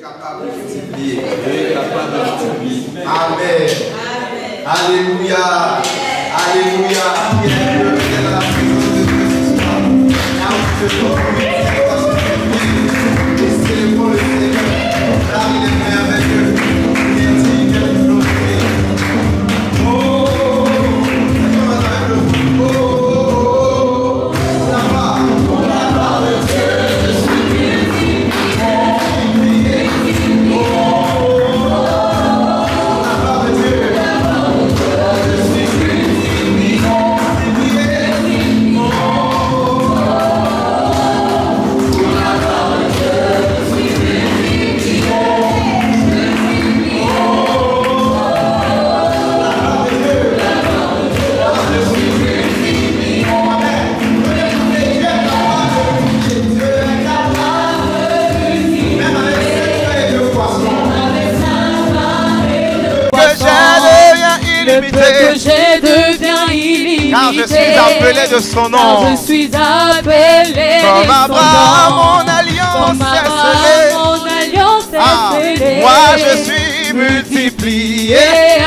capable de multiplier. Amen. Alléluia. Alléluia. Célébrons le Seigneur, car il est merveilleux. Il est digne d'être glorifié. Oh, pour la gloire de Dieu, je suis multiplié. Oh, pour la gloire de Dieu, je suis multiplié. Que j'ai devient illimité. Car je suis appelé de son nom. Car je suis appelé comme Abraham, mon comme alliance est Abraham, scellée. mon alliance est scellée. Moi je suis multiplié.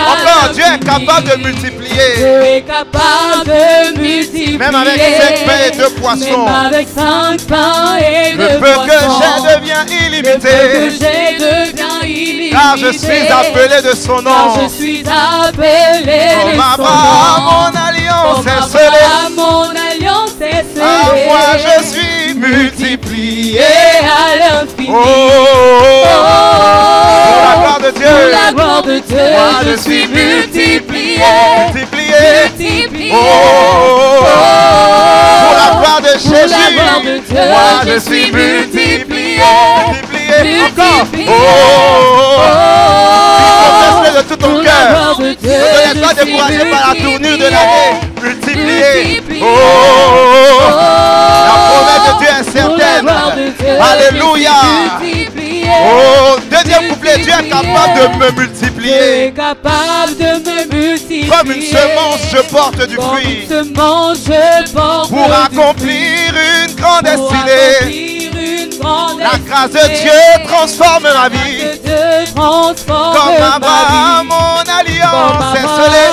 Encore, Dieu est capable de multiplier. Dieu est capable de multiplier. Même avec 5 pains et 2 poissons. Même avec 5 pains et 2 Le peu poissons. que j'ai devient illimité. Le peu que j'ai devient illimité. Car je suis appelé de son nom. Car je suis appelé comme de son Abraham, nom. mon alliance Comme est scellée. Abraham, mon alliance est scellée. Moi je suis multiplié. Et à l'infini. Pour la gloire de Dieu. Pour la gloire de Dieu. Moi je suis multiplié. Multiplié. Pour la gloire de Pour la Jésus. gloire de Dieu. Moi je suis multiplié. Encore. Confesse-le de tout ton cœur. Ne te laisse pas décourager par la tournure de l'année. Multiplié. La promesse de Dieu est certaine. Alléluia. Deuxième couplet, Dieu est capable de me multiplier. Comme une semence, je porte du fruit. Pour accomplir une grande destinée. La grâce de Dieu transforme ma vie. Comme Abraham, mon alliance est scellée.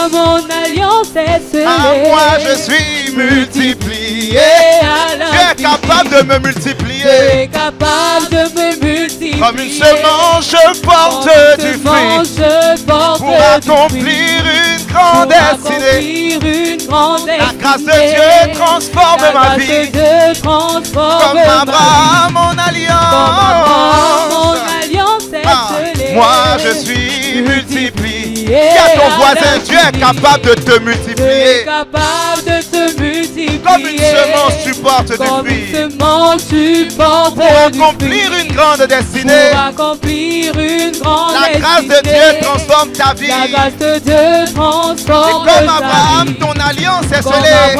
À moi je suis multiplié. Dieu est capable de me multiplier. Comme une semence, je porte du fruit. Pour accomplir une grande destinée. La grâce de Dieu transforme ma vie. Comme Abraham, mon alliance. Moi je suis multiplié. Dis à ton voisin, Dieu est capable de te multiplier. Comme une semence, tu portes du fruit. Pour accomplir une grande destinée. La grâce de Dieu transforme ta vie. Et comme Abraham, ton alliance est scellée.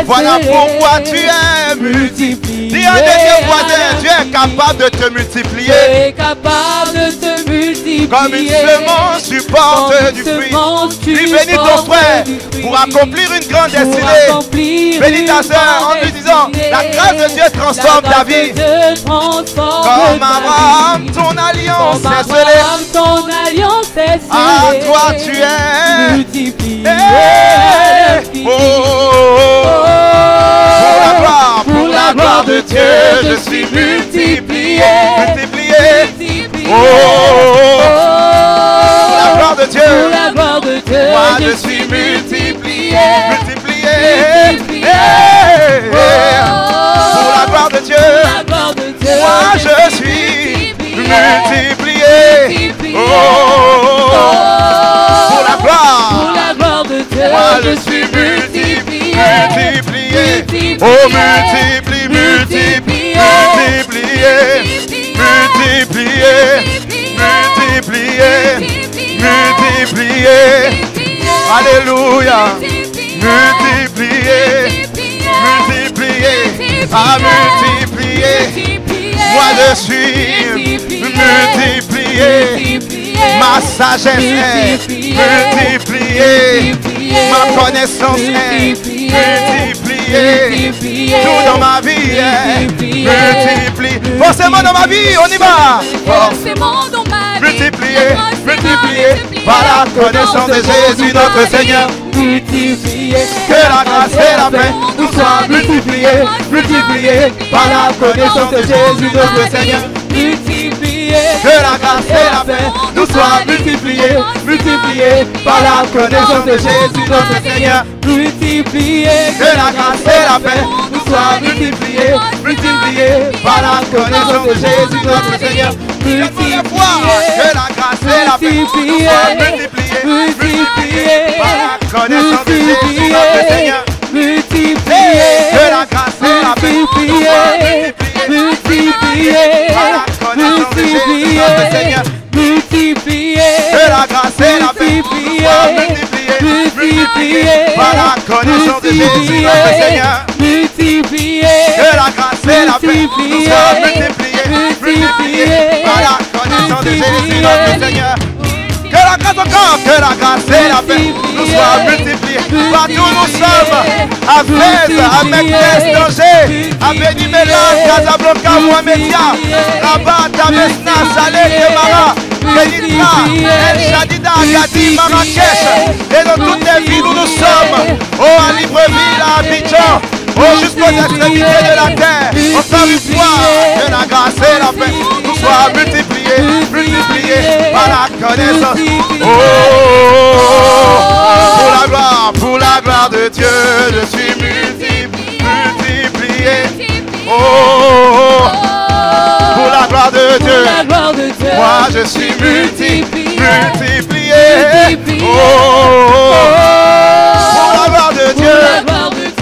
Voilà pourquoi tu es multiplié. Dis à un dernier voisin, Dieu est capable de te multiplier. Comme une semence, tu portes du fruit. Dis bénis ton frère pour accomplir une grande destinée. Bénis ta soeur en lui disant, la grâce de Dieu transforme ta vie. Comme Abraham, ton alliance est scellée. Ah, toi tu es multiplié. Pour la gloire de Dieu, je suis multiplié. Pour la gloire de Dieu, moi je suis multiplié. Pour la gloire de Dieu, moi je suis multiplié. Pour la gloire de Dieu, moi je suis multiplié. Oh, multiplié. Alléluia. Multiplié. Moi je suis multiplié. Ma sagesse est multipliée. Ma connaissance est multipliée. Tout dans ma vie est multiplié. Forcément dans ma vie, on y va. Forcément dans ma vie. Multiplié, multiplié par la connaissance de Jésus notre Seigneur. Multiplié. Que la grâce et la paix nous soient multipliées, multipliées par la connaissance de Jésus notre Seigneur. Que la grâce et la paix nous soient multipliées, multipliées par la connaissance de Jésus notre Seigneur. Que la grâce et la paix nous soient multipliées, multipliées par la connaissance de Jésus notre Seigneur. Que la grâce et la paix nous soient multipliées, multipliées par la connaissance de Jésus notre Seigneur. Que la grâce et la paix nous soient multipliées par la connaissance de Jésus notre Seigneur. Que la grâce et la paix nous soient multipliées, multipliées par la connaissance de Jésus notre Seigneur. Que la grâce et la paix nous soient multipliées, multipliées par la connaissance de Jésus notre Seigneur. Que la grâce encore, que la grâce et la paix nous soient multipliées partout où nous sommes, à Fès, à Meknes, Danger, à Benimela, Casablanca, Mohamedia, Rabat, Tamesna, Saleh, Kemara, Benitra, El Shadida, Gadi, Marrakech, et dans toutes les villes où nous sommes, oh à Libreville, à Abidjan, oh jusqu'aux extrémités de la terre, encore une fois, que la grâce et la paix nous soient multipliées, multipliées par la connaissance. Oh, pour la gloire de Dieu, je suis multiplié. Oh, pour la gloire de Dieu, moi je suis multiplié. Oh, pour la gloire de Dieu,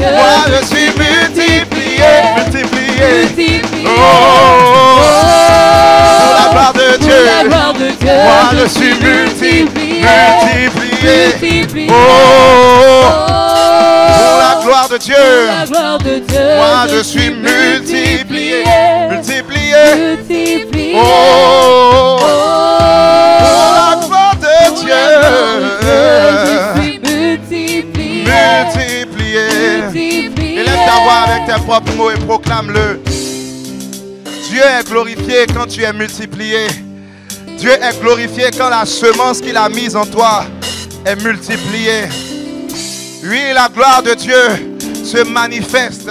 moi je suis multiplié, multiplié. Oh, pour la gloire de Dieu, moi je suis multiplié. Oh, pour la gloire de Dieu, moi je suis multiplié, multiplié. Oh, pour la gloire de Dieu, multiplié. Élève ta voix avec tes propres mots et proclame-le. Dieu est glorifié quand tu es multiplié. Dieu est glorifié quand la semence qu'il a mise en toi est multipliée. Oui, la gloire de Dieu se manifeste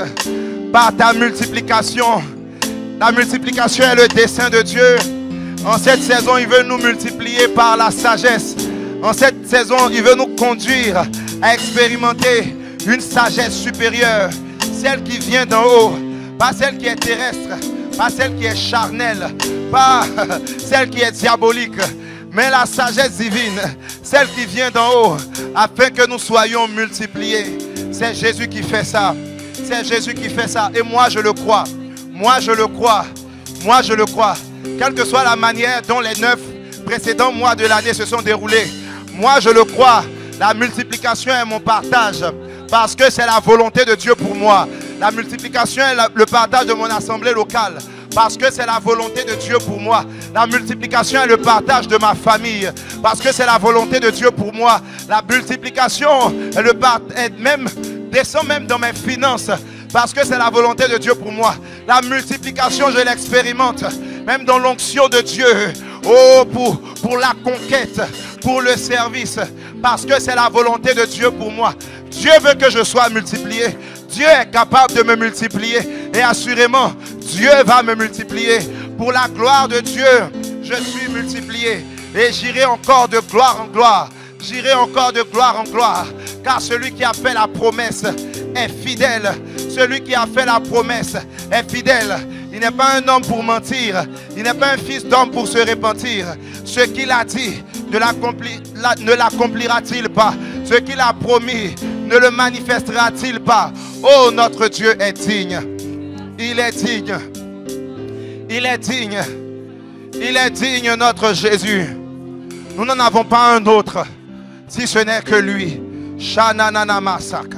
par ta multiplication. La multiplication est le dessein de Dieu. En cette saison, il veut nous multiplier par la sagesse. En cette saison, il veut nous conduire à expérimenter une sagesse supérieure. Celle qui vient d'en haut, pas celle qui est terrestre, pas celle qui est charnelle, pas celle qui est diabolique, mais la sagesse divine, celle qui vient d'en haut, afin que nous soyons multipliés. C'est Jésus qui fait ça. C'est Jésus qui fait ça. Et moi, je le crois. Moi, je le crois. Moi, je le crois. Quelle que soit la manière dont les 9 précédents mois de l'année se sont déroulés, moi, je le crois. La multiplication est mon partage. Parce que c'est la volonté de Dieu pour moi. La multiplication est le partage de mon assemblée locale. Parce que c'est la volonté de Dieu pour moi. La multiplication est le partage de ma famille. Parce que c'est la volonté de Dieu pour moi. La multiplication est le partage, même descend même dans mes finances. Parce que c'est la volonté de Dieu pour moi. La multiplication, je l'expérimente. Même dans l'onction de Dieu. Oh, pour la conquête, pour le service. Parce que c'est la volonté de Dieu pour moi. Dieu veut que je sois multiplié. Dieu est capable de me multiplier. Et assurément, Dieu va me multiplier. Pour la gloire de Dieu, je suis multiplié. Et j'irai encore de gloire en gloire. J'irai encore de gloire en gloire. Car celui qui a fait la promesse est fidèle. Celui qui a fait la promesse est fidèle. Il n'est pas un homme pour mentir. Il n'est pas un fils d'homme pour se repentir. Ce qu'il a dit, ne l'accomplira-t-il pas? Ce qu'il a promis, ne le manifestera-t-il pas? Oh, notre Dieu est digne. Il est digne. Il est digne. Il est digne, notre Jésus. Nous n'en avons pas un autre, si ce n'est que lui. Shananana Sakai.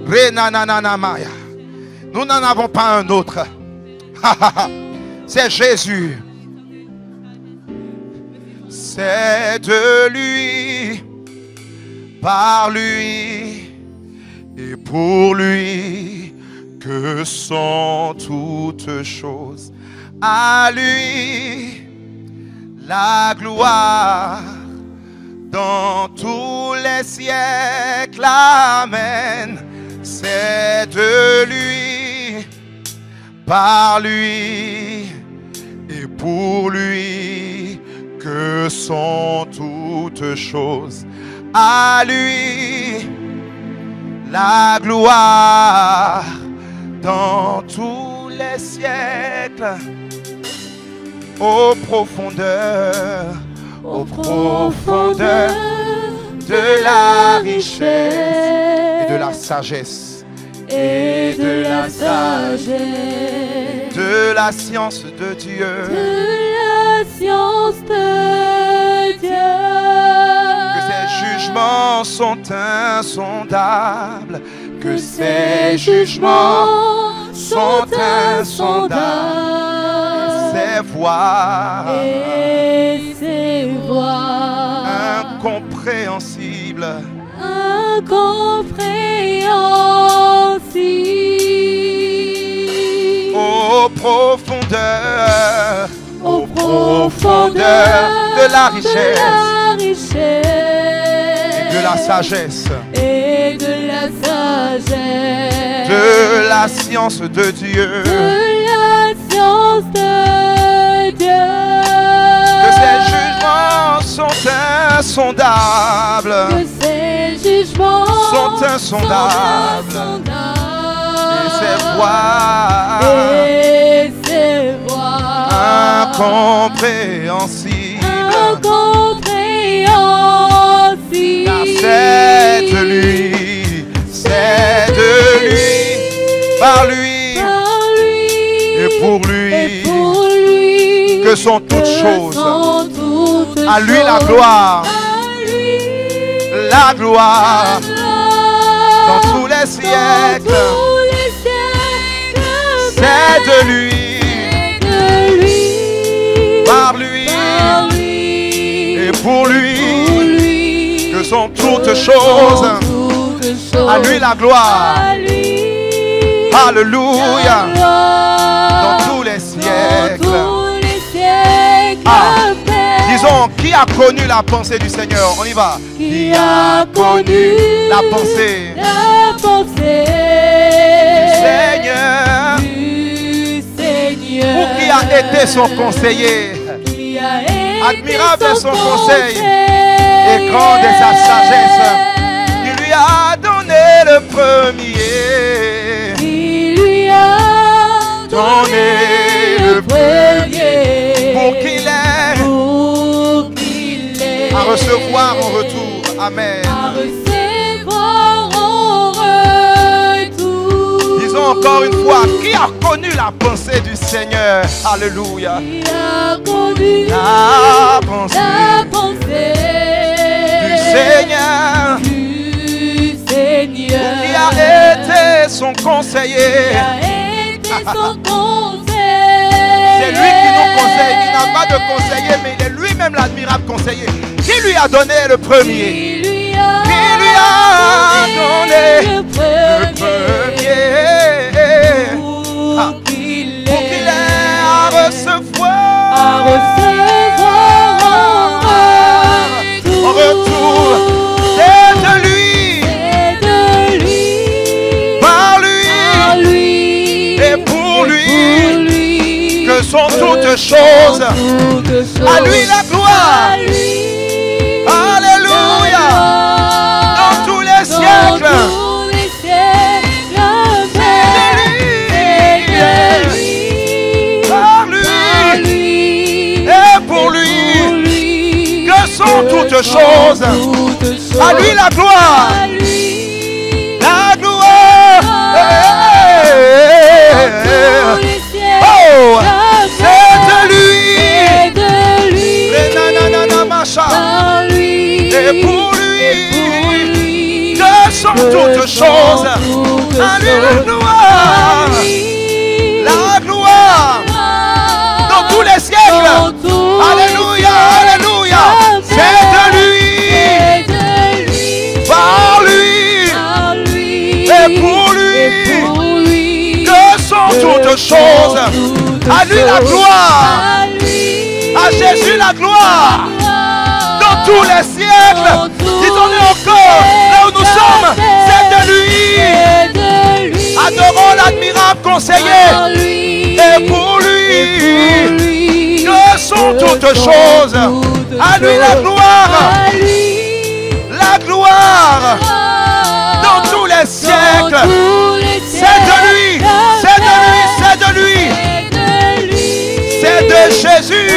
Renanana Maya. Nous n'en avons pas un autre. C'est Jésus. C'est de lui, par lui et pour lui que sont toutes choses. À lui la gloire dans tous les siècles. Amen. C'est de lui, par lui et pour lui que sont toutes choses. À lui la gloire dans tous les siècles. Aux profondeurs de la richesse et de la sagesse, de la sagesse, de la science de Dieu, que ses jugements sont insondables, que ses jugements sont insondables, ses voix incompréhensibles, aux profondeurs de la richesse et de la sagesse, de la science de Dieu, que ses jugements sont insondables, sont insondables, et ses voix incompréhensibles. Car c'est de lui, par lui et pour lui que sont toutes choses. À lui la gloire dans tous les siècles. C'est de lui, par lui et pour lui que sont toutes choses. À lui la gloire. Alléluia. Dans tous les siècles. Disons, qui a connu la pensée du Seigneur? On y va. Qui a connu la pensée du Seigneur? Ou qui a été son conseiller? Admirable est son conseil et grande est sa sagesse. Il lui a donné le premier. Donné le premier pour qu'il ait à recevoir en retour. Amen. Disons encore une fois, qui a connu la pensée du Seigneur? Alléluia. Qui a connu la pensée du Seigneur, qui a été son conseiller. C'est lui qui nous conseille. Il n'a pas de conseiller, mais il est lui-même l'admirable conseiller. Qui lui a donné le premier? Qui lui a donné le premier? Pour qu'il ait à recevoir en retour. C'est de lui, par lui et pour lui que sont toutes choses. À lui la gloire. Alléluia. Dans tous les siècles. Par lui et pour lui que sont toutes choses. À lui la gloire. La gloire. Oh, c'est de lui. Et pour lui que sont toutes choses. À lui la gloire. La gloire dans tous les siècles. Alléluia, alléluia. C'est de lui, par lui toutes choses. À lui la gloire. À Jésus la gloire. Dans tous les siècles. Disons-le encore. Là où nous sommes, c'est de lui. Adorons l'admirable conseiller. Et pour lui, que sont toutes choses. À lui la gloire. La gloire. Dans tous les siècles. C'est de lui. C'est de lui. C'est de lui. C'est de Jésus.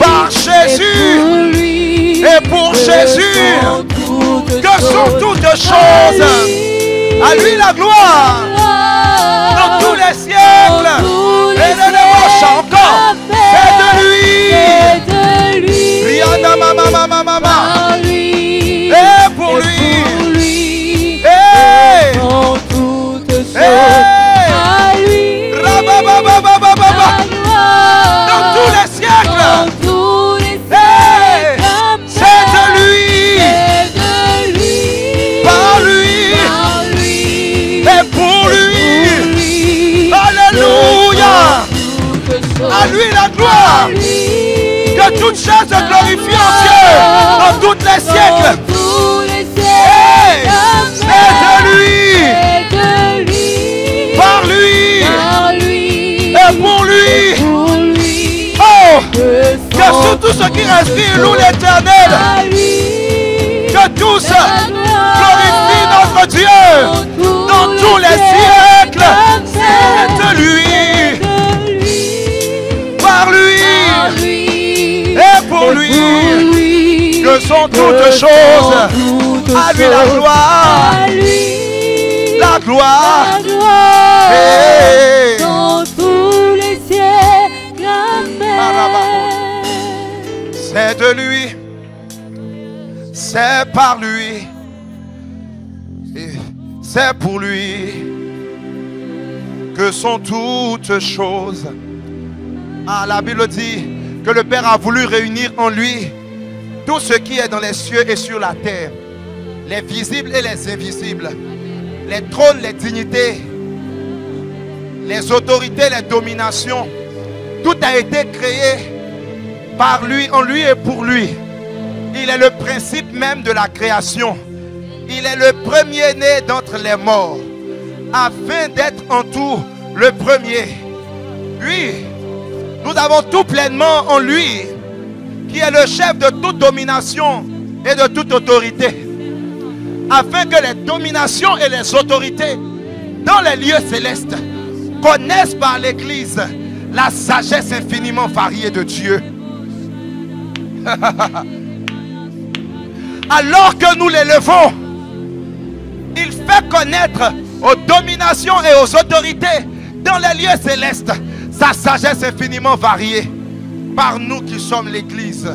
Par Jésus. Et pour Jésus. Que sont toutes choses. À lui la gloire. Dans tous les siècles. Et le dévotion encore. C'est de lui. Rihanna mama mama mama. Et pour lui. Et dans toutes choses. À lui. Dans tous les siècles. C'est de lui. Par lui. Et pour lui. Alléluia. À lui la gloire. Que toute chose se glorifie en Dieu dans tous les siècles. C'est de lui. Par lui. Et pour lui. Oh, que sur tout ce qui respire loue l'Éternel. Que tous glorifient notre Dieu dans tous les siècles. C'est de lui. Par lui. Et pour lui. Que sont toutes choses. À lui la gloire. La gloire. Hey. Dans tous les siècles. C'est de lui. C'est par lui. C'est pour lui. Que sont toutes choses. Ah, la Bible dit que le Père a voulu réunir en lui tout ce qui est dans les cieux et sur la terre, les visibles et les invisibles, les trônes, les dignités, les autorités, les dominations. Tout a été créé par lui, en lui et pour lui. Il est le principe même de la création. Il est le premier-né d'entre les morts, afin d'être en tout le premier. Oui, nous avons tout pleinement en lui, qui est le chef de toute domination et de toute autorité, afin que les dominations et les autorités dans les lieux célestes connaissent par l'Église la sagesse infiniment variée de Dieu. Alors que nous l'élevons, il fait connaître aux dominations et aux autorités dans les lieux célestes sa sagesse infiniment variée par nous qui sommes l'Église.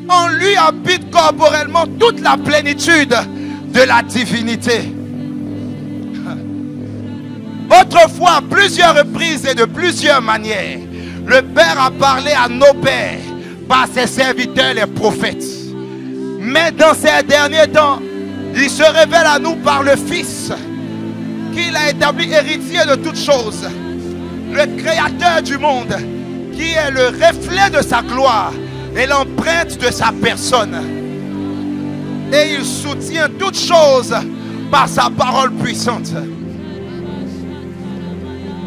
En lui habite corporellement toute la plénitude de la divinité. Autrefois, à plusieurs reprises et de plusieurs manières, le Père a parlé à nos pères par ses serviteurs les prophètes. Mais dans ces derniers temps, il se révèle à nous par le Fils, qu'il a établi héritier de toutes choses, le créateur du monde, qui est le reflet de sa gloire et l'empreinte de sa personne. Et il soutient toutes choses par sa parole puissante.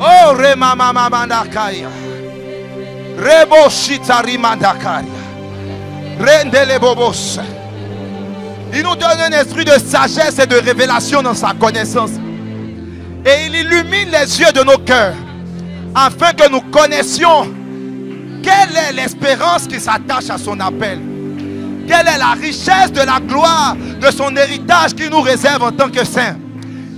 Oh, Remamamamandakaya, Rebo Shitari Mandakaya, Rendele Bobos. Il nous donne un esprit de sagesse et de révélation dans sa connaissance. Et il illumine les yeux de nos cœurs, afin que nous connaissions quelle est l'espérance qui s'attache à son appel. Quelle est la richesse de la gloire de son héritage qui nous réserve en tant que saints.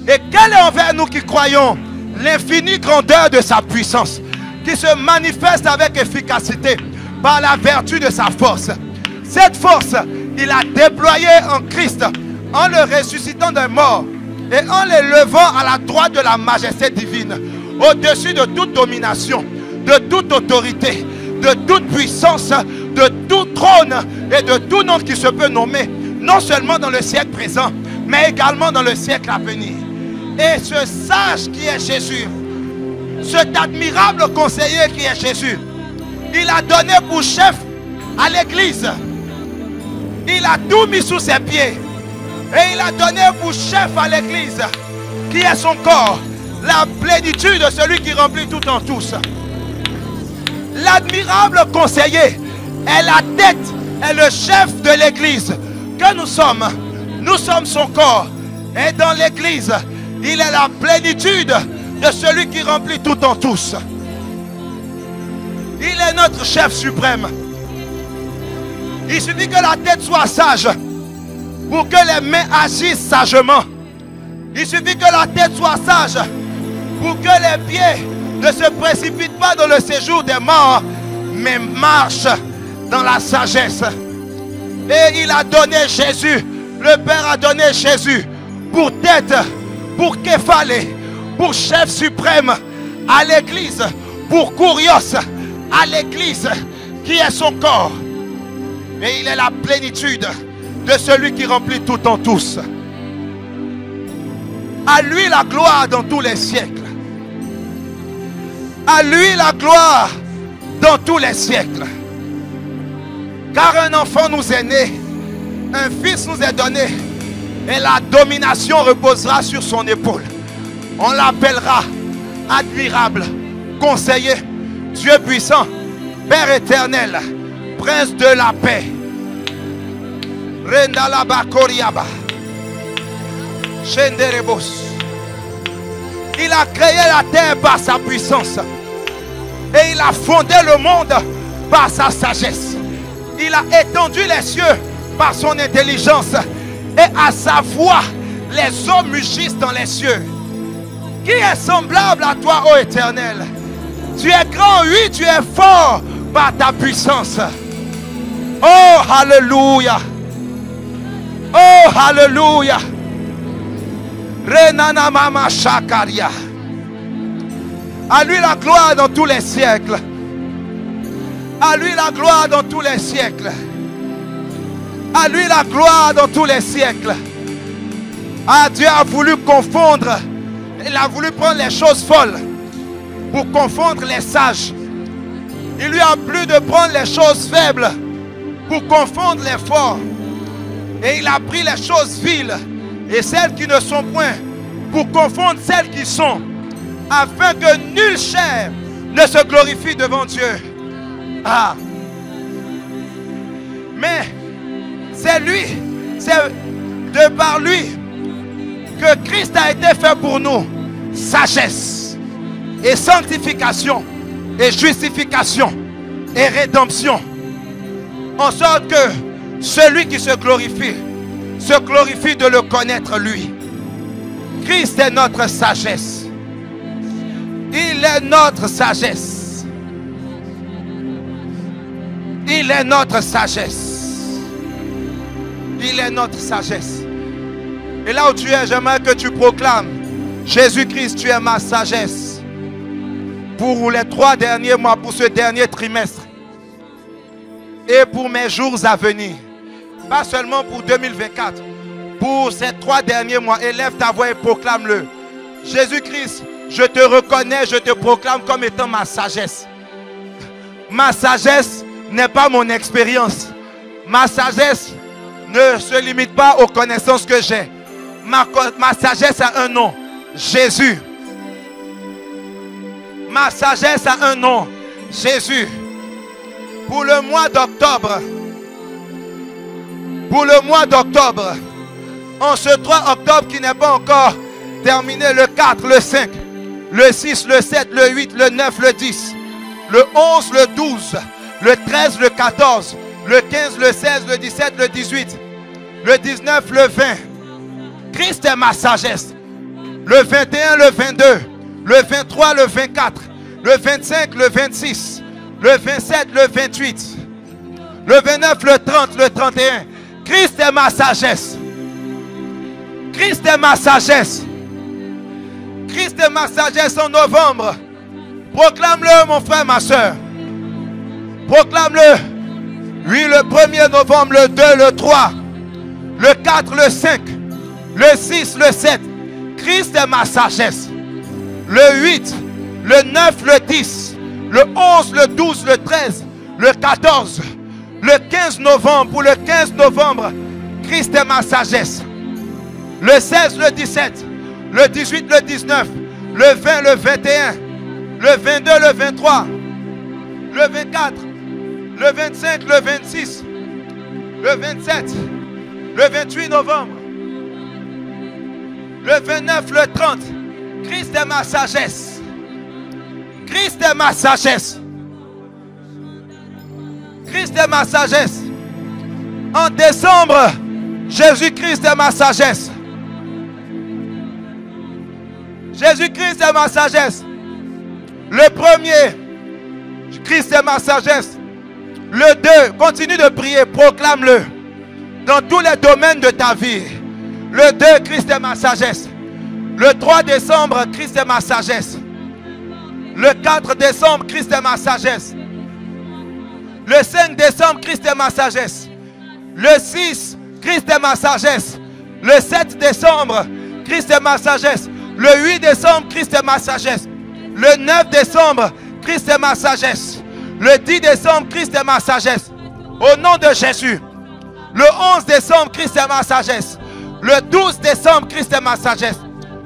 Et quelle est envers nous qui croyons l'infinie grandeur de sa puissance, qui se manifeste avec efficacité par la vertu de sa force. Cette force, il a déployée en Christ, en le ressuscitant des morts et en l'élevant à la droite de la majesté divine, au-dessus de toute domination, de toute autorité, de toute puissance, de tout trône et de tout nom qui se peut nommer, non seulement dans le siècle présent, mais également dans le siècle à venir. Et ce sage qui est Jésus, cet admirable conseiller qui est Jésus, il a donné pour chef à l'église. Il a tout mis sous ses pieds. Et il a donné pour chef à l'église, qui est son corps, la plénitude de celui qui remplit tout en tous. L'admirable conseiller est la tête, est le chef de l'église que nous sommes. Nous sommes son corps. Et dans l'église, il est la plénitude de celui qui remplit tout en tous. Il est notre chef suprême. Il suffit que la tête soit sage pour que les mains agissent sagement. Il suffit que la tête soit sage pour que les pieds ne se précipitent pas dans le séjour des morts, mais marchent dans la sagesse. Et il a donné Jésus, le Père a donné Jésus pour tête, pour képhalé, pour chef suprême à l'église, pour Kurios à l'église qui est son corps. Et il est la plénitude de celui qui remplit tout en tous. À lui la gloire dans tous les siècles. À lui la gloire dans tous les siècles. Car un enfant nous est né, un fils nous est donné, et la domination reposera sur son épaule. On l'appellera admirable, conseiller, Dieu puissant, Père éternel, Prince de la paix. Rendalaba Koriaba. Shenderebos. Il a créé la terre par sa puissance. Et il a fondé le monde par sa sagesse. Il a étendu les cieux par son intelligence. Et à sa voix, les eaux mugissent dans les cieux. Qui est semblable à toi, ô Éternel? Tu es grand, oui, tu es fort par ta puissance. Oh, alléluia. Oh, alléluia. Renana mama shakaria. À lui la gloire dans tous les siècles. À lui la gloire dans tous les siècles. À lui la gloire dans tous les siècles. Ah, Dieu a voulu confondre. Il a voulu prendre les choses folles pour confondre les sages. Il lui a plu de prendre les choses faibles pour confondre les forts. Et il a pris les choses viles et celles qui ne sont point pour confondre celles qui sont, afin que nulle chair ne se glorifie devant Dieu. Ah. Mais c'est lui, c'est de par lui que Christ a été fait pour nous sagesse et sanctification et justification et rédemption, en sorte que celui qui se glorifie de le connaître lui. Christ est notre sagesse. Il est notre sagesse. Il est notre sagesse. Il est notre sagesse. Et là où tu es, j'aimerais que tu proclames: Jésus-Christ, tu es ma sagesse. Pour les 3 derniers mois, pour ce dernier trimestre. Et pour mes jours à venir. Pas seulement pour 2024. Pour ces 3 derniers mois. Élève ta voix et proclame-le. Jésus-Christ, je te reconnais, je te proclame comme étant ma sagesse. Ma sagesse n'est pas mon expérience. Ma sagesse ne se limite pas aux connaissances que j'ai. Ma sagesse a un nom. Jésus. Ma sagesse a un nom. Jésus. Pour le mois d'octobre. Pour le mois d'octobre. En ce 3 octobre qui n'est pas encore terminé. Le 4, le 5, le 6, le 7, le 8, le 9, le 10. Le 11, le 12. Le 13, le 14. Le 15, le 16, le 17, le 18. Le 19, le 20. Christ est ma sagesse. Le 21, le 22. Le 23, le 24. Le 25, le 26. Le 27, le 28. Le 29, le 30, le 31. Christ est ma sagesse. Christ est ma sagesse. Christ est ma sagesse en novembre. Proclame-le, mon frère, ma soeur. Proclame-le. Oui, le 1er novembre, le 2, le 3, le 4, le 5, le 6, le 7. Christ est ma sagesse. Le 8, le 9, le 10, le 11, le 12, le 13, le 14, le 15 novembre. Pour le 15 novembre, Christ est ma sagesse. Le 16, le 17, le 18, le 19, le 20, le 21, le 22, le 23, le 24, le 25, le 26, le 27, le 28 novembre, le 29, le 30. Christ est ma sagesse. Christ est ma sagesse. Christ est ma sagesse. En décembre, Jésus-Christ est ma sagesse. Jésus-Christ est ma sagesse. Le premier, Christ est ma sagesse. Le 2, continue de prier, proclame-le dans tous les domaines de ta vie. Le 2, Christ est ma sagesse. Le 3 décembre, Christ est ma sagesse. Le 4 décembre, Christ est ma sagesse. Le 5 décembre, Christ est ma sagesse. Le 6, Christ est ma sagesse. Le 7 décembre, Christ est ma sagesse. Le 8 décembre, Christ est ma sagesse. Le 9 décembre, Christ est ma sagesse. Le 10 décembre, Christ est ma sagesse. Au nom de Jésus. Le 11 décembre, Christ est ma sagesse. Le 12 décembre, Christ est ma sagesse.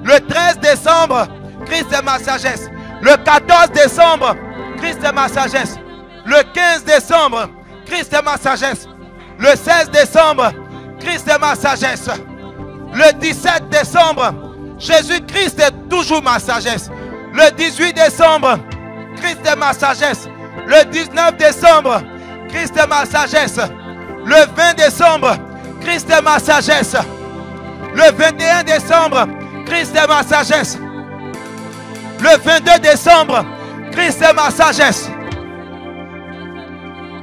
Le 13 décembre, Christ est ma sagesse. Le 14 décembre, Christ est ma sagesse. Le 15 décembre, Christ est ma sagesse. Le 16 décembre, Christ est ma sagesse. Le 17 décembre, Jésus-Christ est toujours ma sagesse. Le 18 décembre, Christ est ma sagesse. Le 19 décembre, Christ est ma sagesse. Le 20 décembre, Christ est ma sagesse. Le 21 décembre, Christ est ma sagesse. Le 22 décembre, Christ est ma sagesse.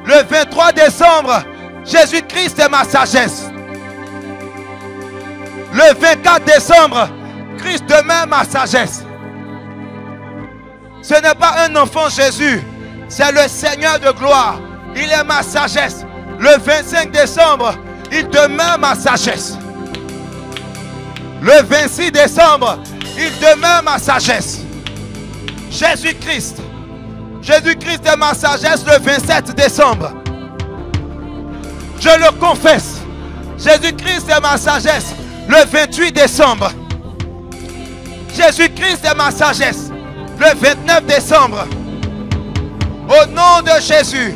Le 23 décembre, Jésus-Christ est ma sagesse. Le 24 décembre, Christ demeure ma sagesse. Ce n'est pas un enfant Jésus, c'est le Seigneur de gloire. Il est ma sagesse. Le 25 décembre, il demeure ma sagesse. Le 26 décembre, il demeure ma sagesse. Jésus-Christ. Jésus-Christ est ma sagesse le 27 décembre. Je le confesse. Jésus-Christ est ma sagesse le 28 décembre. Jésus-Christ est ma sagesse le 29 décembre. Au nom de Jésus.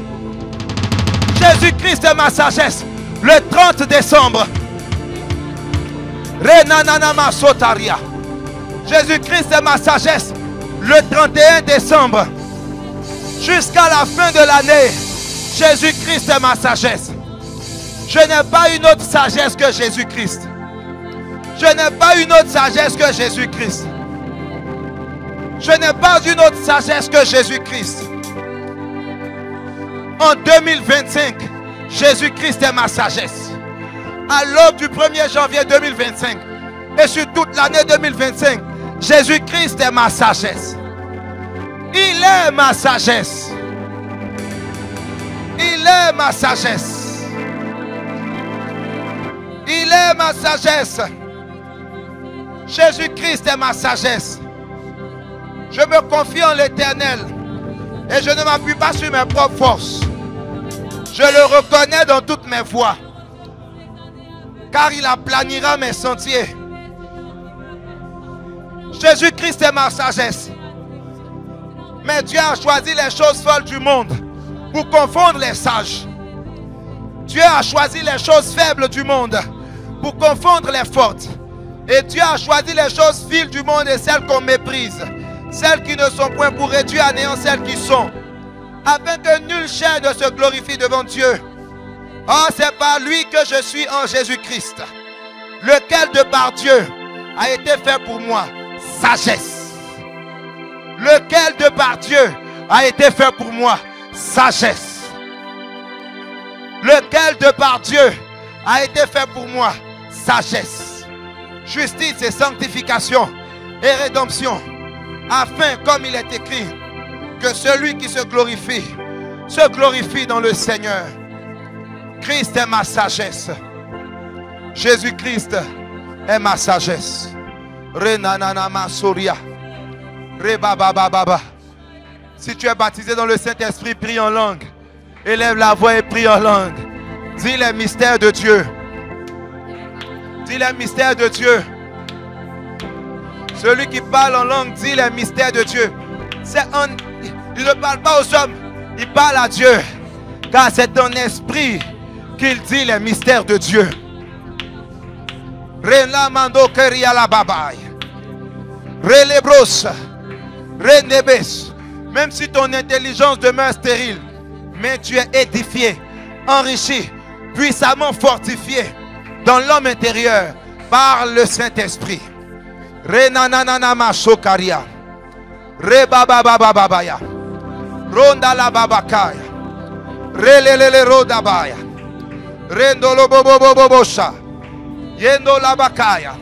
Jésus-Christ est ma sagesse le 30 décembre. Renananama sotaria. Jésus-Christ est ma sagesse le 31 décembre. Jusqu'à la fin de l'année, Jésus-Christ est ma sagesse. Je n'ai pas une autre sagesse que Jésus-Christ. Je n'ai pas une autre sagesse que Jésus-Christ. Je n'ai pas une autre sagesse que Jésus-Christ. En 2025, Jésus-Christ est ma sagesse. À l'aube du 1er janvier 2025 et sur toute l'année 2025, Jésus-Christ est ma sagesse. Il est ma sagesse. Il est ma sagesse. Il est ma sagesse. Jésus-Christ est ma sagesse. Je me confie en l'Éternel et je ne m'appuie pas sur mes propres forces. Je le reconnais dans toutes mes voies, car il aplanira mes sentiers. Jésus-Christ est ma sagesse. Mais Dieu a choisi les choses folles du monde pour confondre les sages. Dieu a choisi les choses faibles du monde pour confondre les fortes. Et Dieu a choisi les choses viles du monde et celles qu'on méprise, celles qui ne sont point, pour réduire à néant celles qui sont, afin que nulle chair ne se glorifie devant Dieu. Oh, c'est par lui que je suis en Jésus-Christ, lequel de par Dieu a été fait pour moi sagesse. Lequel de par Dieu a été fait pour moi sagesse. Lequel de par Dieu a été fait pour moi sagesse, justice et sanctification et rédemption, afin, comme il est écrit, que celui qui se glorifie dans le Seigneur. Christ est ma sagesse. Jésus-Christ est ma sagesse. Renanana Soria. Rebabababa. Si tu es baptisé dans le Saint-Esprit, prie en langue. Élève la voix et prie en langue. Dis les mystères de Dieu. Dis les mystères de Dieu. Celui qui parle en langue dit les mystères de Dieu. Il ne parle pas aux hommes, il parle à Dieu. Car c'est ton esprit qu'il dit les mystères de Dieu. Renamando keria la babaye. Relebros. Renebes. Même si ton intelligence demeure stérile, mais tu es édifié, enrichi, puissamment fortifié dans l'homme intérieur par le Saint-Esprit. Renanana machokaria. Rebababababaya. Ronda la babakaya. Relelele rodabaya. Rendolo bobobobosha. Yendo la bakaya.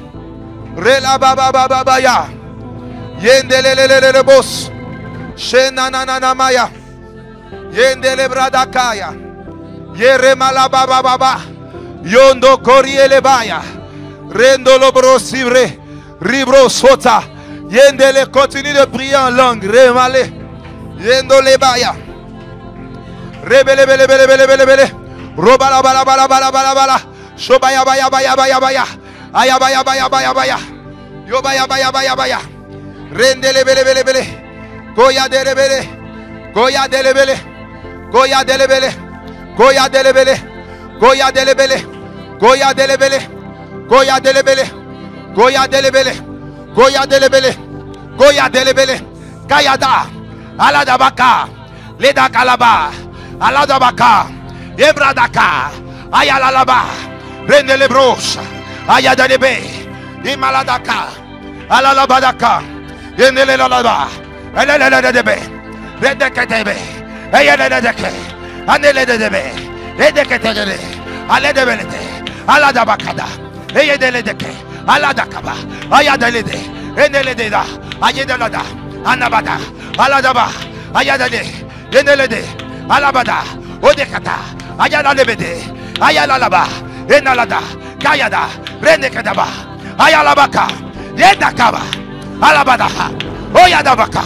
Rela bababababaya. Yendelelele bos. Shenanana maya. Yendele bradakaya. Yeremala babababa. Yondo koriele baya. Rendolo brosivre. Ribro sota. Yendele continue de prier en langue. Remale. Yendole baya. Rebele bele bele bele bele bele. Robala bala bala bala bala bala. Shobaya baya baya baya baya. Aya baya baya baya baya. Yo baya baya baya baya. Rendele bele bele bele. Goya dele bele. Goya dele bele. Goya dele bele. Goya dele bele. Goya dele bele. Goya dele bele. Goya dele bele. Goya dele bele. Goya dele bele. Goya dele bele. Kayada. Aladabaka. Leda kalaba. Aladabaka. Ebradaka. Ayalalaba. Rendele broche. Ayadanebe. Imaladaka. Alalabadaka. Yendele lalaba. Elelelelebe. Redeketebe. Eyeledeke. Aneledebe. Redeketebe. Aledebelete. Aladabakada. Eyedeledeke. Aladakaba. Ayadelede. Enelededa. Ayedelada. Anabada. Aladaba. Ayadade. Yenelede. Alabada. Odekata. Ayalalebede. Ayalalaba. Enalada. Kayada. Renekadaba. Ayalabaka. Yedakaba. Alabadaha. Oyadabaka.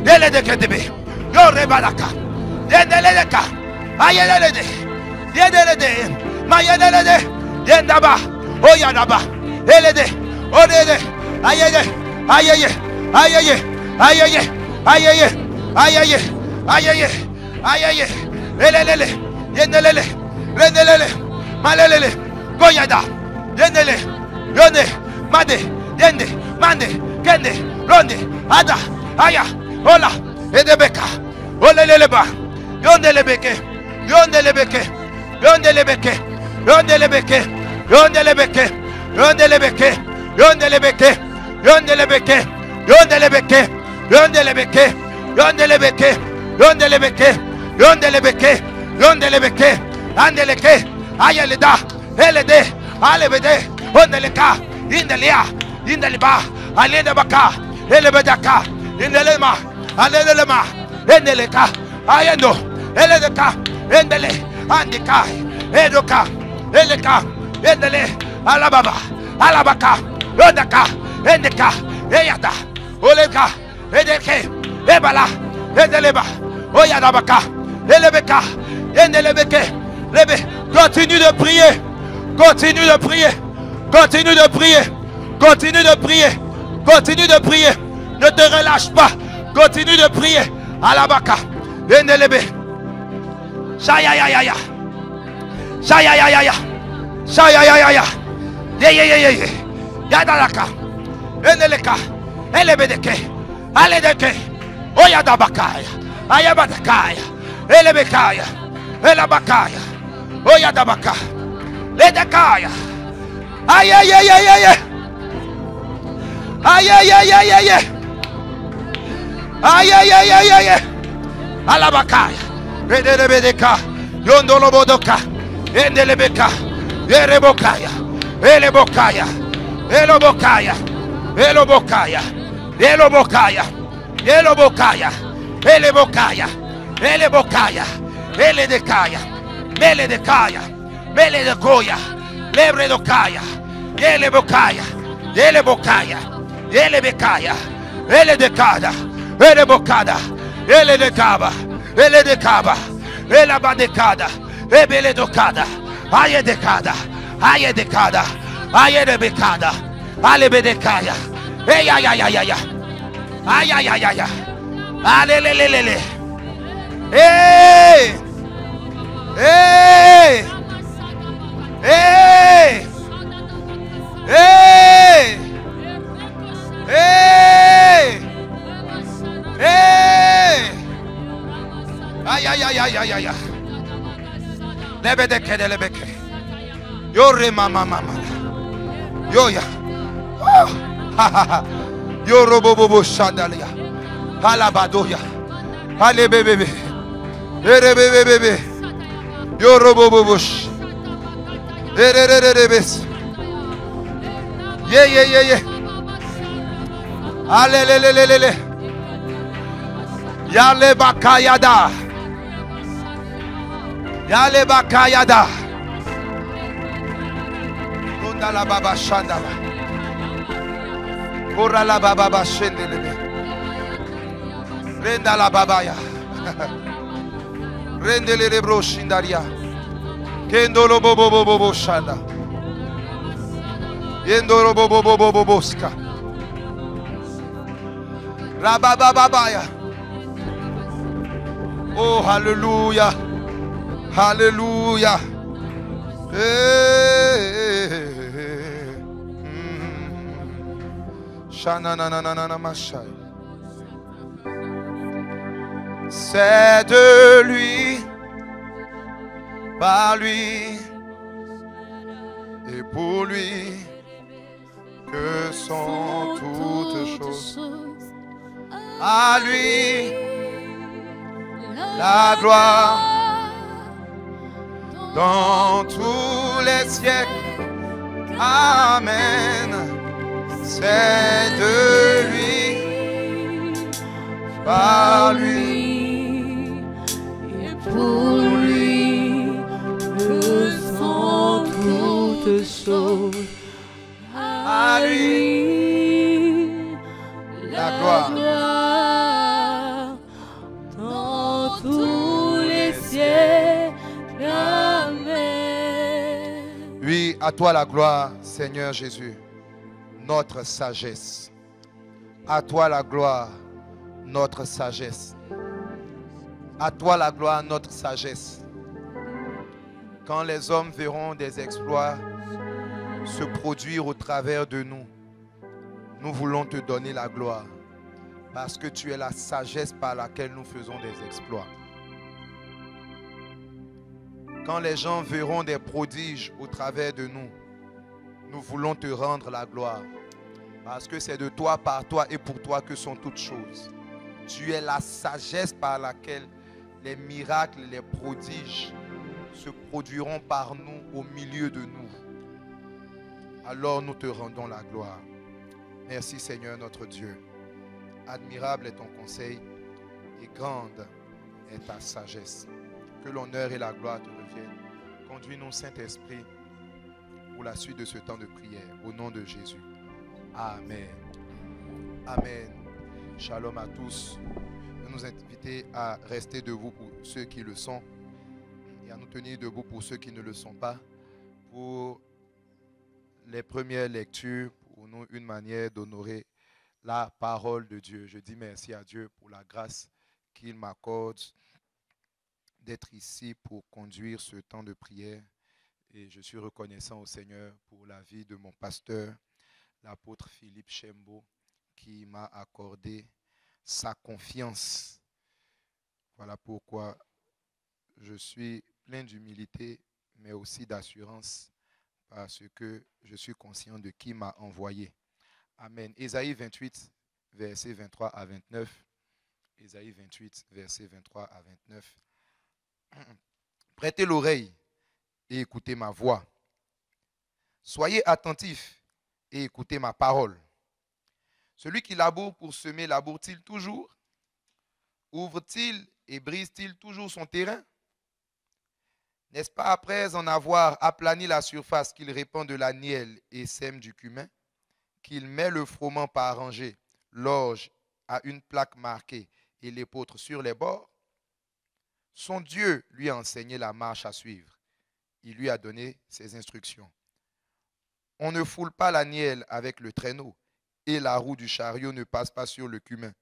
Yeledekadebe. Yorebadaka. Yendeledeka. Ayelede. Yedelede. Mayedelede. Yendaba. Oyadaba. Elede. Odede. Ayede. Ayeye. Ayeye. Ayeye. Ayeye. Ayeye. Ayeye. Ayeye. Elelele. Yendelele. Rendelele. Malelele. Goyada. Yendele. Yonde. Made. Yende. Mande. Kende. Ronde. Ada. Aya. Ola. Edebeka. Oleleleba. Yondelebeke. Yondelebeke. Yondelebeke. Yondelebeke. Yondelebeke. Yondelebeke. Yondelebeke. Yondelebeke. Yondelebeke. Yondelebeke. Yondelebeke. Yondelebeke. Yondelebeke. Yondelebeke. Andeleke. Ayeleda. Elede. Alebede. Ondeleka. Indelia. Indeliba. Aledebaka. Elebedaka. Indelema. Aledelema. Endeleka. Ayendo. Eledeka. Endele. Andika. Edoka. Eleka. Endele. Alababa. Alabaka. Yondaka. Endeka. Eyada. Oleka. Edeke. Ebala. Edeleba. Oyadabaka. Elebeka. Endelebeke. Lebe. Continue de prier. Continue de prier. Continue de prier. Continue de prier. Continue de prier. Ne te relâche pas. Continue de prier. Alabaka. Endelebe. Shayayaya. Shayayaya. Shayayaya. Yeyeyeye. Yadalaka. Eneleka. Elebedeke. Aledeke. Oyadabakaya. Ayabadakaya. Elebekaya. Elabakaya. Oyadabaka. Ledekaya. Ayayayaya. Ayayayaya. Ayayayaya. Alabakaya. Edelebedeka. Yondolobodoka. Endelebeka. Erebokaya. Elebokaya. Elobokaya. Elobokaya. Elobokaya. Elobokaya. Elebokaya. Elebokaya. Eledekaya. Meledekaya. Meledekoya. Lebredokaya. Elebokaya. Elebokaya. Ele bekaya. Ele dekada. Ele bokada. Ele dekaba. Ele dekaba. Ele badekada. Ebele dokada. Aye dekada. Aye dekada. Aye de bekada. Ale bedekaya. Hey ay ay ay ay. Ay ay ay ay. Ale le le le le. Hey. Hey. Hey. Hey. Hey. Hey. Ay ay ay ay ay ay. Lebedeke de lebeke. Yore mama mama. Yo ya. Ha ha ha. Yoro bobo shandalia. Halabadoya. Hale bebe. Ere bebe bebe. Yoro bobo bush. Ere ere ere bes. Ye ye ye ye. Ale le le le le le. Yale bakayada. Yale bakayada. Ronda la baba shandala. Ora la baba shendelebe. Renda la babaya. Rendele le bro shindaria. Kendolo bobo bobo shanda. Yendoro bobo bobo boboska. Rababa babaya. Oh hallelujah. Hallelujah. C'est de lui, par lui et pour lui que sont toutes choses. À lui la gloire dans tous les siècles. Amen. C'est de lui, par lui et pour lui que sont toutes choses. À lui la gloire dans tous les siècles. Amen. Oui, à toi la gloire, Seigneur Jésus, notre sagesse. À toi la gloire, notre sagesse. À toi la gloire, notre sagesse. Quand les hommes verront des exploits se produire au travers de nous, nous voulons te donner la gloire. Parce que tu es la sagesse par laquelle nous faisons des exploits. Quand les gens verront des prodiges au travers de nous, nous voulons te rendre la gloire. Parce que c'est de toi, par toi et pour toi que sont toutes choses. Tu es la sagesse par laquelle les miracles, les prodiges se produiront par nous, au milieu de nous. Alors nous te rendons la gloire. Merci Seigneur notre Dieu. Admirable est ton conseil et grande est ta sagesse. Que l'honneur et la gloire te reviennent. Conduis-nous Saint-Esprit pour la suite de ce temps de prière. Au nom de Jésus. Amen. Amen. Shalom à tous. Nous nous inviter à rester debout pour ceux qui le sont et à nous tenir debout pour ceux qui ne le sont pas. Pour les premières lectures, pour nous, une manière d'honorer la parole de Dieu. Je dis merci à Dieu pour la grâce qu'il m'accorde d'être ici pour conduire ce temps de prière. Et je suis reconnaissant au Seigneur pour la vie de mon pasteur, l'apôtre Philippe Chembo, qui m'a accordé sa confiance. Voilà pourquoi je suis plein d'humilité, mais aussi d'assurance, parce que je suis conscient de qui m'a envoyé. Amen. Ésaïe 28, versets 23 à 29. Ésaïe 28, versets 23 à 29. Prêtez l'oreille et écoutez ma voix. Soyez attentifs et écoutez ma parole. Celui qui laboure pour semer, laboure-t-il toujours? Ouvre-t-il et brise-t-il toujours son terrain? N'est-ce pas après en avoir aplani la surface qu'il répand de la nielle et sème du cumin? qu'il met le froment par rangée, l'orge à une plaque marquée et l'épeautre sur les bords? Son Dieu lui a enseigné la marche à suivre. Il lui a donné ses instructions. On ne foule pas la nielle avec le traîneau et la roue du chariot ne passe pas sur le cumin.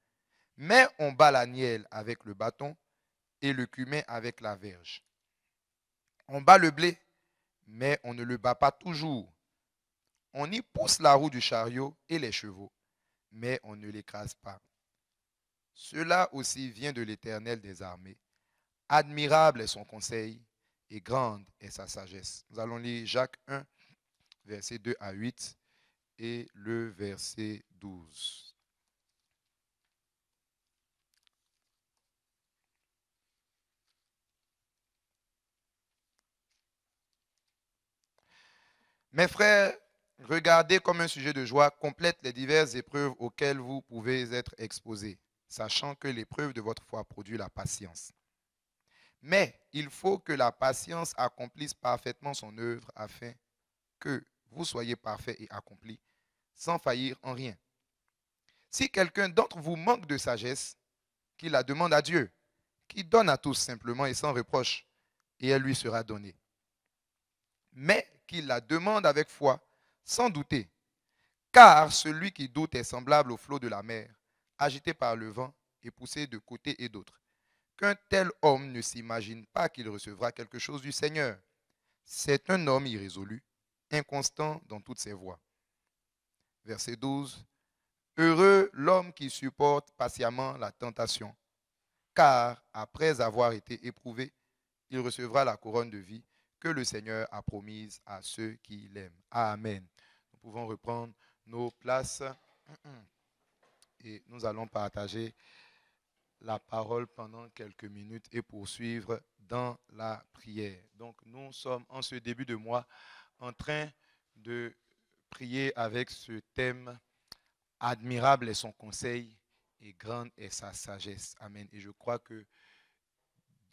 Mais on bat la nielle avec le bâton et le cumin avec la verge. On bat le blé, mais on ne le bat pas toujours. On y pousse la roue du chariot et les chevaux, mais on ne l'écrase pas. Cela aussi vient de l'Éternel des armées. Admirable est son conseil et grande est sa sagesse. Nous allons lire Jacques 1, versets 2 à 8 et le verset 12. Mes frères, regardez comme un sujet de joie complète les diverses épreuves auxquelles vous pouvez être exposés, sachant que l'épreuve de votre foi produit la patience. Mais il faut que la patience accomplisse parfaitement son œuvre afin que vous soyez parfaits et accomplis, sans faillir en rien. Si quelqu'un d'entre vous manque de sagesse, qu'il la demande à Dieu, qui donne à tous simplement et sans reproche, et elle lui sera donnée. Mais qu'il la demande avec foi, sans douter. Car celui qui doute est semblable au flot de la mer, agité par le vent et poussé de côté et d'autre. Qu'un tel homme ne s'imagine pas qu'il recevra quelque chose du Seigneur. C'est un homme irrésolu, inconstant dans toutes ses voies. Verset 12. Heureux l'homme qui supporte patiemment la tentation, car après avoir été éprouvé, il recevra la couronne de vie que le Seigneur a promise à ceux qui l'aiment. Amen. Nous pouvons reprendre nos places et nous allons partager la parole pendant quelques minutes et poursuivre dans la prière. Donc nous sommes en ce début de mois en train de prier avec ce thème: admirable est son conseil et grande est sa sagesse. Amen. Et je crois que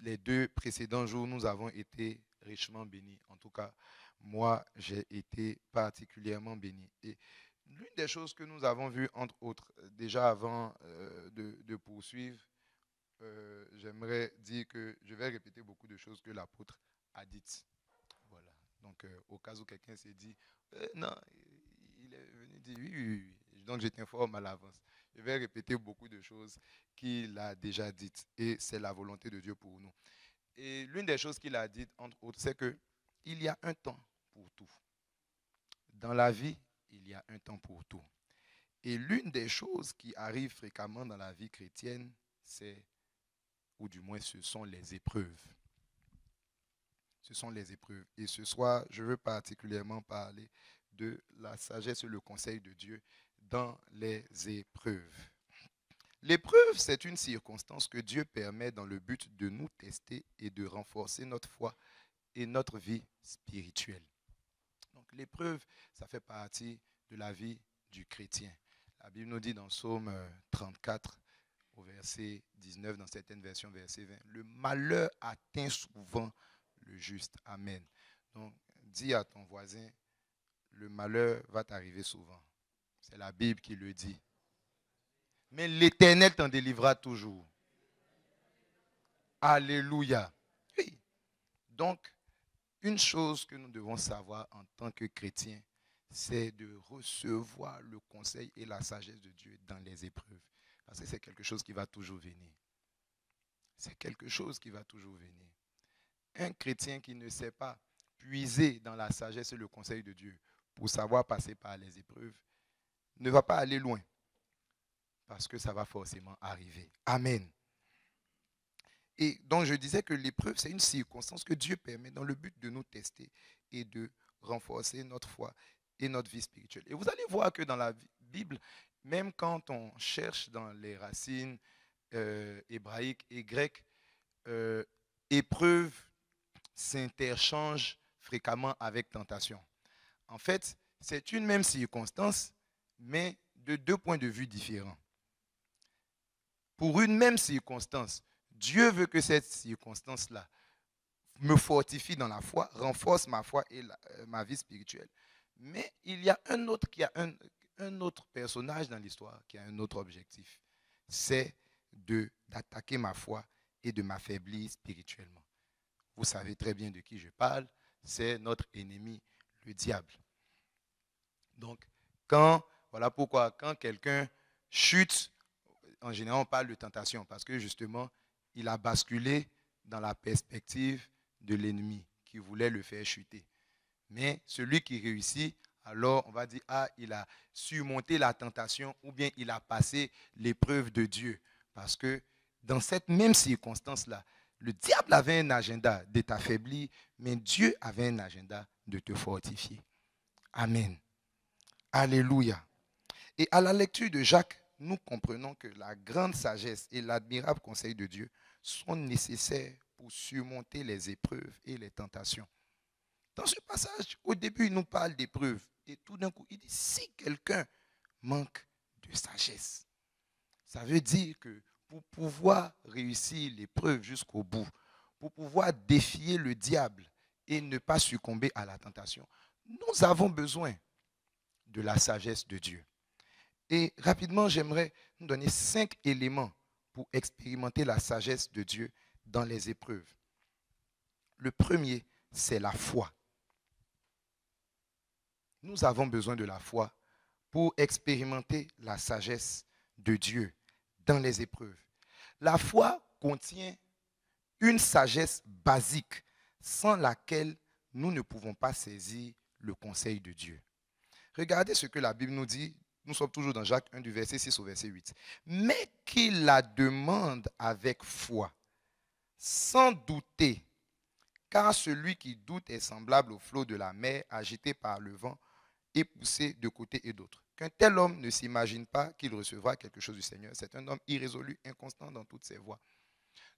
les 2 précédents jours, nous avons été richement bénis. En tout cas, moi, j'ai été particulièrement béni. Et l'une des choses que nous avons vues, entre autres, déjà avant de poursuivre, j'aimerais dire que je vais répéter beaucoup de choses que l'apôtre a dites. Voilà. Donc, au cas où quelqu'un s'est dit, non, il est venu dire oui, oui, oui. Donc, je t'informe à l'avance. Je vais répéter beaucoup de choses qu'il a déjà dites. Et c'est la volonté de Dieu pour nous. Et l'une des choses qu'il a dites, entre autres, c'est qu'il y a un temps pour tout. Dans la vie, il y a un temps pour tout. Et l'une des choses qui arrivent fréquemment dans la vie chrétienne, c'est, ou du moins ce sont les épreuves. Ce sont les épreuves. Et ce soir, je veux particulièrement parler de la sagesse et le conseil de Dieu dans les épreuves. L'épreuve, c'est une circonstance que Dieu permet dans le but de nous tester et de renforcer notre foi et notre vie spirituelle. Donc l'épreuve, ça fait partie de la vie du chrétien. La Bible nous dit dans Psaume 34, au verset 19, dans certaines versions, verset 20, le malheur atteint souvent le juste. Amen. Donc, dis à ton voisin, le malheur va t'arriver souvent. C'est la Bible qui le dit. Mais l'Éternel t'en délivrera toujours. Alléluia. Oui. Donc, une chose que nous devons savoir en tant que chrétiens, c'est de recevoir le conseil et la sagesse de Dieu dans les épreuves. Parce que c'est quelque chose qui va toujours venir. C'est quelque chose qui va toujours venir. Un chrétien qui ne sait pas puiser dans la sagesse et le conseil de Dieu pour savoir passer par les épreuves ne va pas aller loin. Parce que ça va forcément arriver. Amen. Et donc je disais que l'épreuve, c'est une circonstance que Dieu permet dans le but de nous tester et de renforcer notre foi et notre vie spirituelle. Et vous allez voir que dans la Bible, même quand on cherche dans les racines hébraïques et grecques, épreuve s'interchange fréquemment avec tentation. En fait, c'est une même circonstance, mais de 2 points de vue différents. Pour une même circonstance, Dieu veut que cette circonstance-là me fortifie dans la foi, renforce ma foi et ma vie spirituelle. Mais il y a un autre qui a un autre personnage dans l'histoire qui a un autre objectif. C'est d'attaquer ma foi et de m'affaiblir spirituellement. Vous savez très bien de qui je parle. C'est notre ennemi, le diable. Donc, voilà pourquoi quand quelqu'un chute, en général on parle de tentation parce que justement, il a basculé dans la perspective de l'ennemi qui voulait le faire chuter. Mais celui qui réussit, alors on va dire, il a surmonté la tentation ou bien il a passé l'épreuve de Dieu. Parce que dans cette même circonstance-là, le diable avait un agenda de t'affaiblir, mais Dieu avait un agenda de te fortifier. Amen. Alléluia. Et à la lecture de Jacques, nous comprenons que la grande sagesse et l'admirable conseil de Dieu sont nécessaires pour surmonter les épreuves et les tentations. Dans ce passage, au début, il nous parle d'épreuves. Et tout d'un coup, il dit, si quelqu'un manque de sagesse, ça veut dire que pour pouvoir réussir l'épreuve jusqu'au bout, pour pouvoir défier le diable et ne pas succomber à la tentation, nous avons besoin de la sagesse de Dieu. Et rapidement, j'aimerais nous donner 5 éléments pour expérimenter la sagesse de Dieu dans les épreuves. Le premier, c'est la foi. Nous avons besoin de la foi pour expérimenter la sagesse de Dieu dans les épreuves. La foi contient une sagesse basique sans laquelle nous ne pouvons pas saisir le conseil de Dieu. Regardez ce que la Bible nous dit. Nous sommes toujours dans Jacques 1 du verset 6 au verset 8. Mais qu'il la demande avec foi, sans douter, car celui qui doute est semblable au flot de la mer agité par le vent et poussé de côté et d'autre. Qu'un tel homme ne s'imagine pas qu'il recevra quelque chose du Seigneur. C'est un homme irrésolu, inconstant dans toutes ses voies.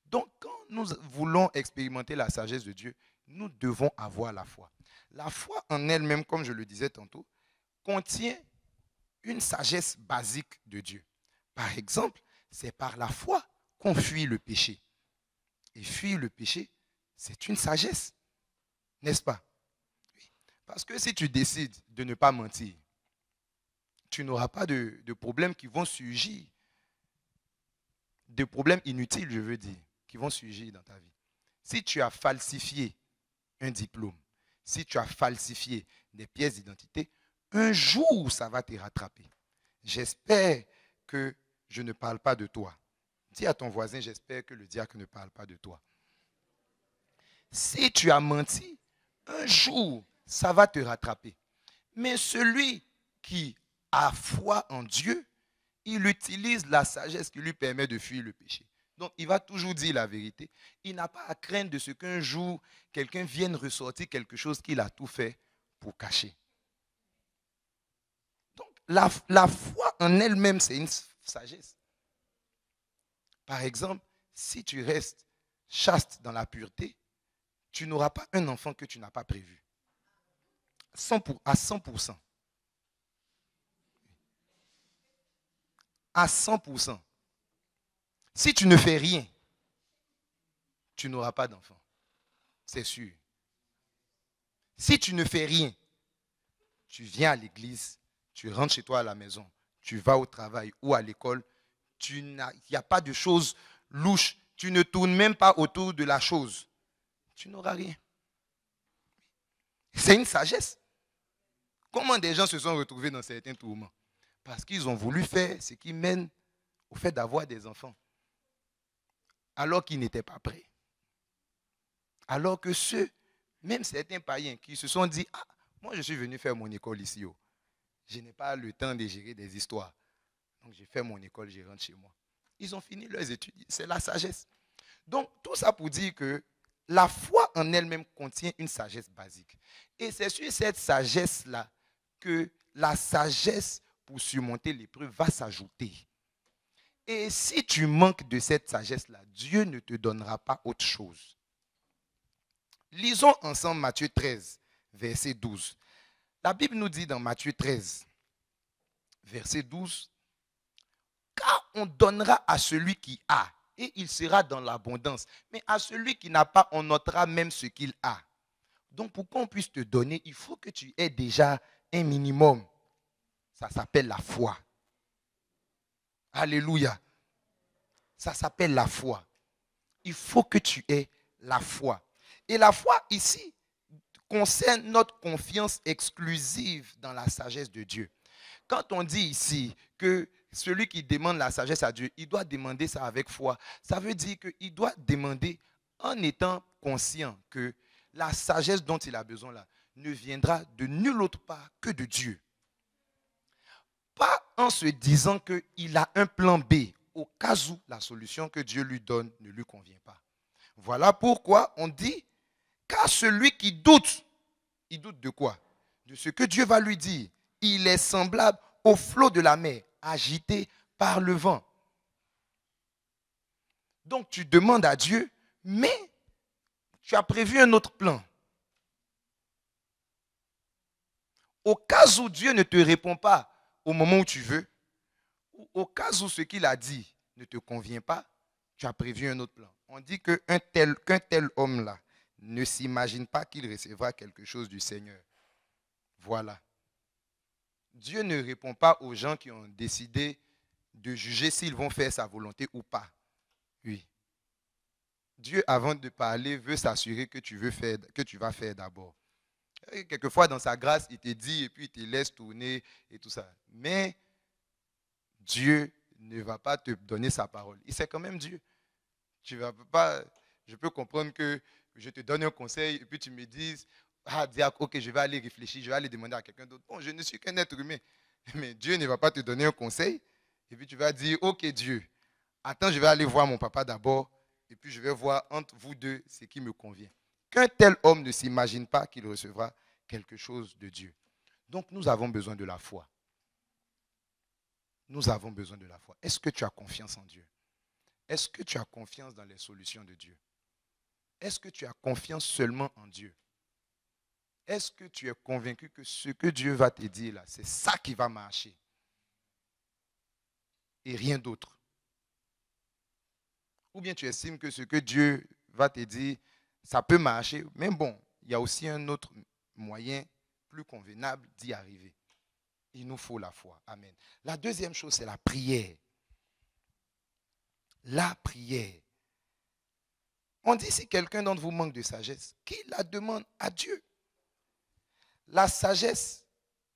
Donc, quand nous voulons expérimenter la sagesse de Dieu, nous devons avoir la foi. La foi en elle-même, comme je le disais tantôt, contient une sagesse basique de Dieu. Par exemple, c'est par la foi qu'on fuit le péché. Et fuir le péché, c'est une sagesse, n'est-ce pas? Oui. Parce que si tu décides de ne pas mentir, tu n'auras pas de problèmes qui vont surgir, de problèmes inutiles, je veux dire, qui vont surgir dans ta vie. Si tu as falsifié un diplôme, si tu as falsifié des pièces d'identité, un jour, ça va te rattraper. J'espère que je ne parle pas de toi. Dis à ton voisin, j'espère que le diacre ne parle pas de toi. Si tu as menti, un jour, ça va te rattraper. Mais celui qui a foi en Dieu, il utilise la sagesse qui lui permet de fuir le péché. Donc, il va toujours dire la vérité. Il n'a pas à craindre de ce qu'un jour, quelqu'un vienne ressortir quelque chose qu'il a tout fait pour cacher. Donc, la foi en elle-même, c'est une sagesse. Par exemple, si tu restes chaste dans la pureté, tu n'auras pas un enfant que tu n'as pas prévu. À 100%. À 100%. Si tu ne fais rien, tu n'auras pas d'enfant. C'est sûr. Si tu ne fais rien, tu viens à l'église, tu rentres chez toi à la maison, tu vas au travail ou à l'école, il n'y a pas de choses louches, tu ne tournes même pas autour de la chose. Tu n'auras rien. C'est une sagesse. Comment des gens se sont retrouvés dans certains tourments? Parce qu'ils ont voulu faire ce qui mène au fait d'avoir des enfants. Alors qu'ils n'étaient pas prêts. Alors que même certains païens qui se sont dit, moi je suis venu faire mon école ici. Je n'ai pas le temps de gérer des histoires. Donc j'ai fait mon école, je rentre chez moi. Ils ont fini leurs études. C'est la sagesse. Donc tout ça pour dire que la foi en elle-même contient une sagesse basique. Et c'est sur cette sagesse-là que la sagesse pour surmonter l'épreuve va s'ajouter. Et si tu manques de cette sagesse-là, Dieu ne te donnera pas autre chose. Lisons ensemble Matthieu 13, verset 12. La Bible nous dit dans Matthieu 13, verset 12, « Car on donnera à celui qui a, et il sera dans l'abondance. Mais à celui qui n'a pas, on notera même ce qu'il a. » Donc pour qu'on puisse te donner, il faut que tu aies déjà un minimum. Ça s'appelle la foi. Alléluia. Ça s'appelle la foi. Il faut que tu aies la foi. Et la foi ici concerne notre confiance exclusive dans la sagesse de Dieu. Quand on dit ici que celui qui demande la sagesse à Dieu, il doit demander ça avec foi. Ça veut dire qu'il doit demander en étant conscient que la sagesse dont il a besoin là ne viendra de nulle autre part que de Dieu. Pas en se disant qu'il a un plan B au cas où la solution que Dieu lui donne ne lui convient pas. Voilà pourquoi on dit, car celui qui doute, il doute de quoi? De ce que Dieu va lui dire. Il est semblable au flot de la mer, agité par le vent. Donc tu demandes à Dieu, mais tu as prévu un autre plan. Au cas où Dieu ne te répond pas au moment où tu veux, ou au cas où ce qu'il a dit ne te convient pas, tu as prévu un autre plan. On dit qu'un tel homme-là ne s'imagine pas qu'il recevra quelque chose du Seigneur. Voilà. Dieu ne répond pas aux gens qui ont décidé de juger s'ils vont faire sa volonté ou pas. Oui. Dieu, avant de parler, veut s'assurer que tu vas faire d'abord. Quelquefois, dans sa grâce, il te dit et puis il te laisse tourner et tout ça. Mais Dieu ne va pas te donner sa parole. Il sait quand même Dieu. Je peux comprendre que je te donne un conseil et puis tu me dises, diacre, ok, je vais aller réfléchir, je vais aller demander à quelqu'un d'autre. Bon, je ne suis qu'un être humain. Mais Dieu ne va pas te donner un conseil et puis tu vas dire, ok Dieu, attends, je vais aller voir mon papa d'abord et puis je vais voir entre vous deux ce qui me convient. Qu'un tel homme ne s'imagine pas qu'il recevra quelque chose de Dieu. Donc nous avons besoin de la foi. Nous avons besoin de la foi. Est-ce que tu as confiance en Dieu? Est-ce que tu as confiance dans les solutions de Dieu? Est-ce que tu as confiance seulement en Dieu? Est-ce que tu es convaincu que ce que Dieu va te dire là, c'est ça qui va marcher? Et rien d'autre? Ou bien tu estimes que ce que Dieu va te dire, ça peut marcher, mais bon, il y a aussi un autre moyen plus convenable d'y arriver. Il nous faut la foi. Amen. La deuxième chose, c'est la prière. La prière. On dit si quelqu'un d'entre vous manque de sagesse, qu'il la demande à Dieu. La sagesse,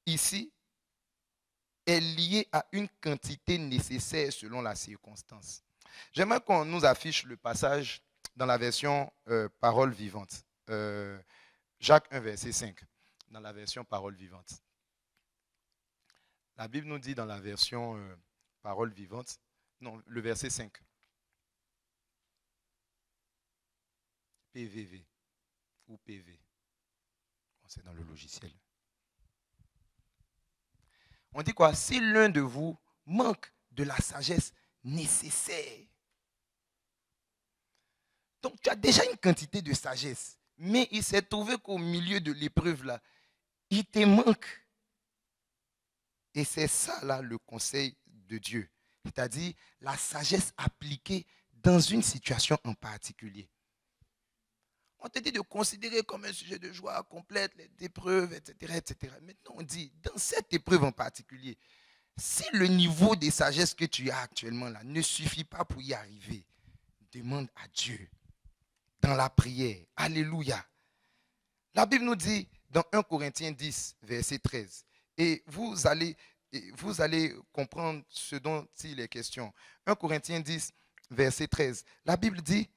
ici, est liée à une quantité nécessaire selon la circonstance. J'aimerais qu'on nous affiche le passage dans la version Parole vivante. Jacques 1, verset 5. Dans la version Parole vivante. La Bible nous dit dans la version Parole vivante, non, le verset 5. PVV ou PV. C'est dans le logiciel. On dit quoi? Si l'un de vous manque de la sagesse nécessaire. Donc tu as déjà une quantité de sagesse, mais il s'est trouvé qu'au milieu de l'épreuve là, il te manque. Et c'est ça là le conseil de Dieu. C'est-à-dire la sagesse appliquée dans une situation en particulier. On te dit de considérer comme un sujet de joie complète les épreuves, etc., etc. Maintenant, on dit, dans cette épreuve en particulier, si le niveau de sagesse que tu as actuellement là ne suffit pas pour y arriver, demande à Dieu dans la prière. Alléluia. La Bible nous dit dans 1 Corinthiens 10, verset 13, et vous allez comprendre ce dont il est question. 1 Corinthiens 10, verset 13. La Bible dit,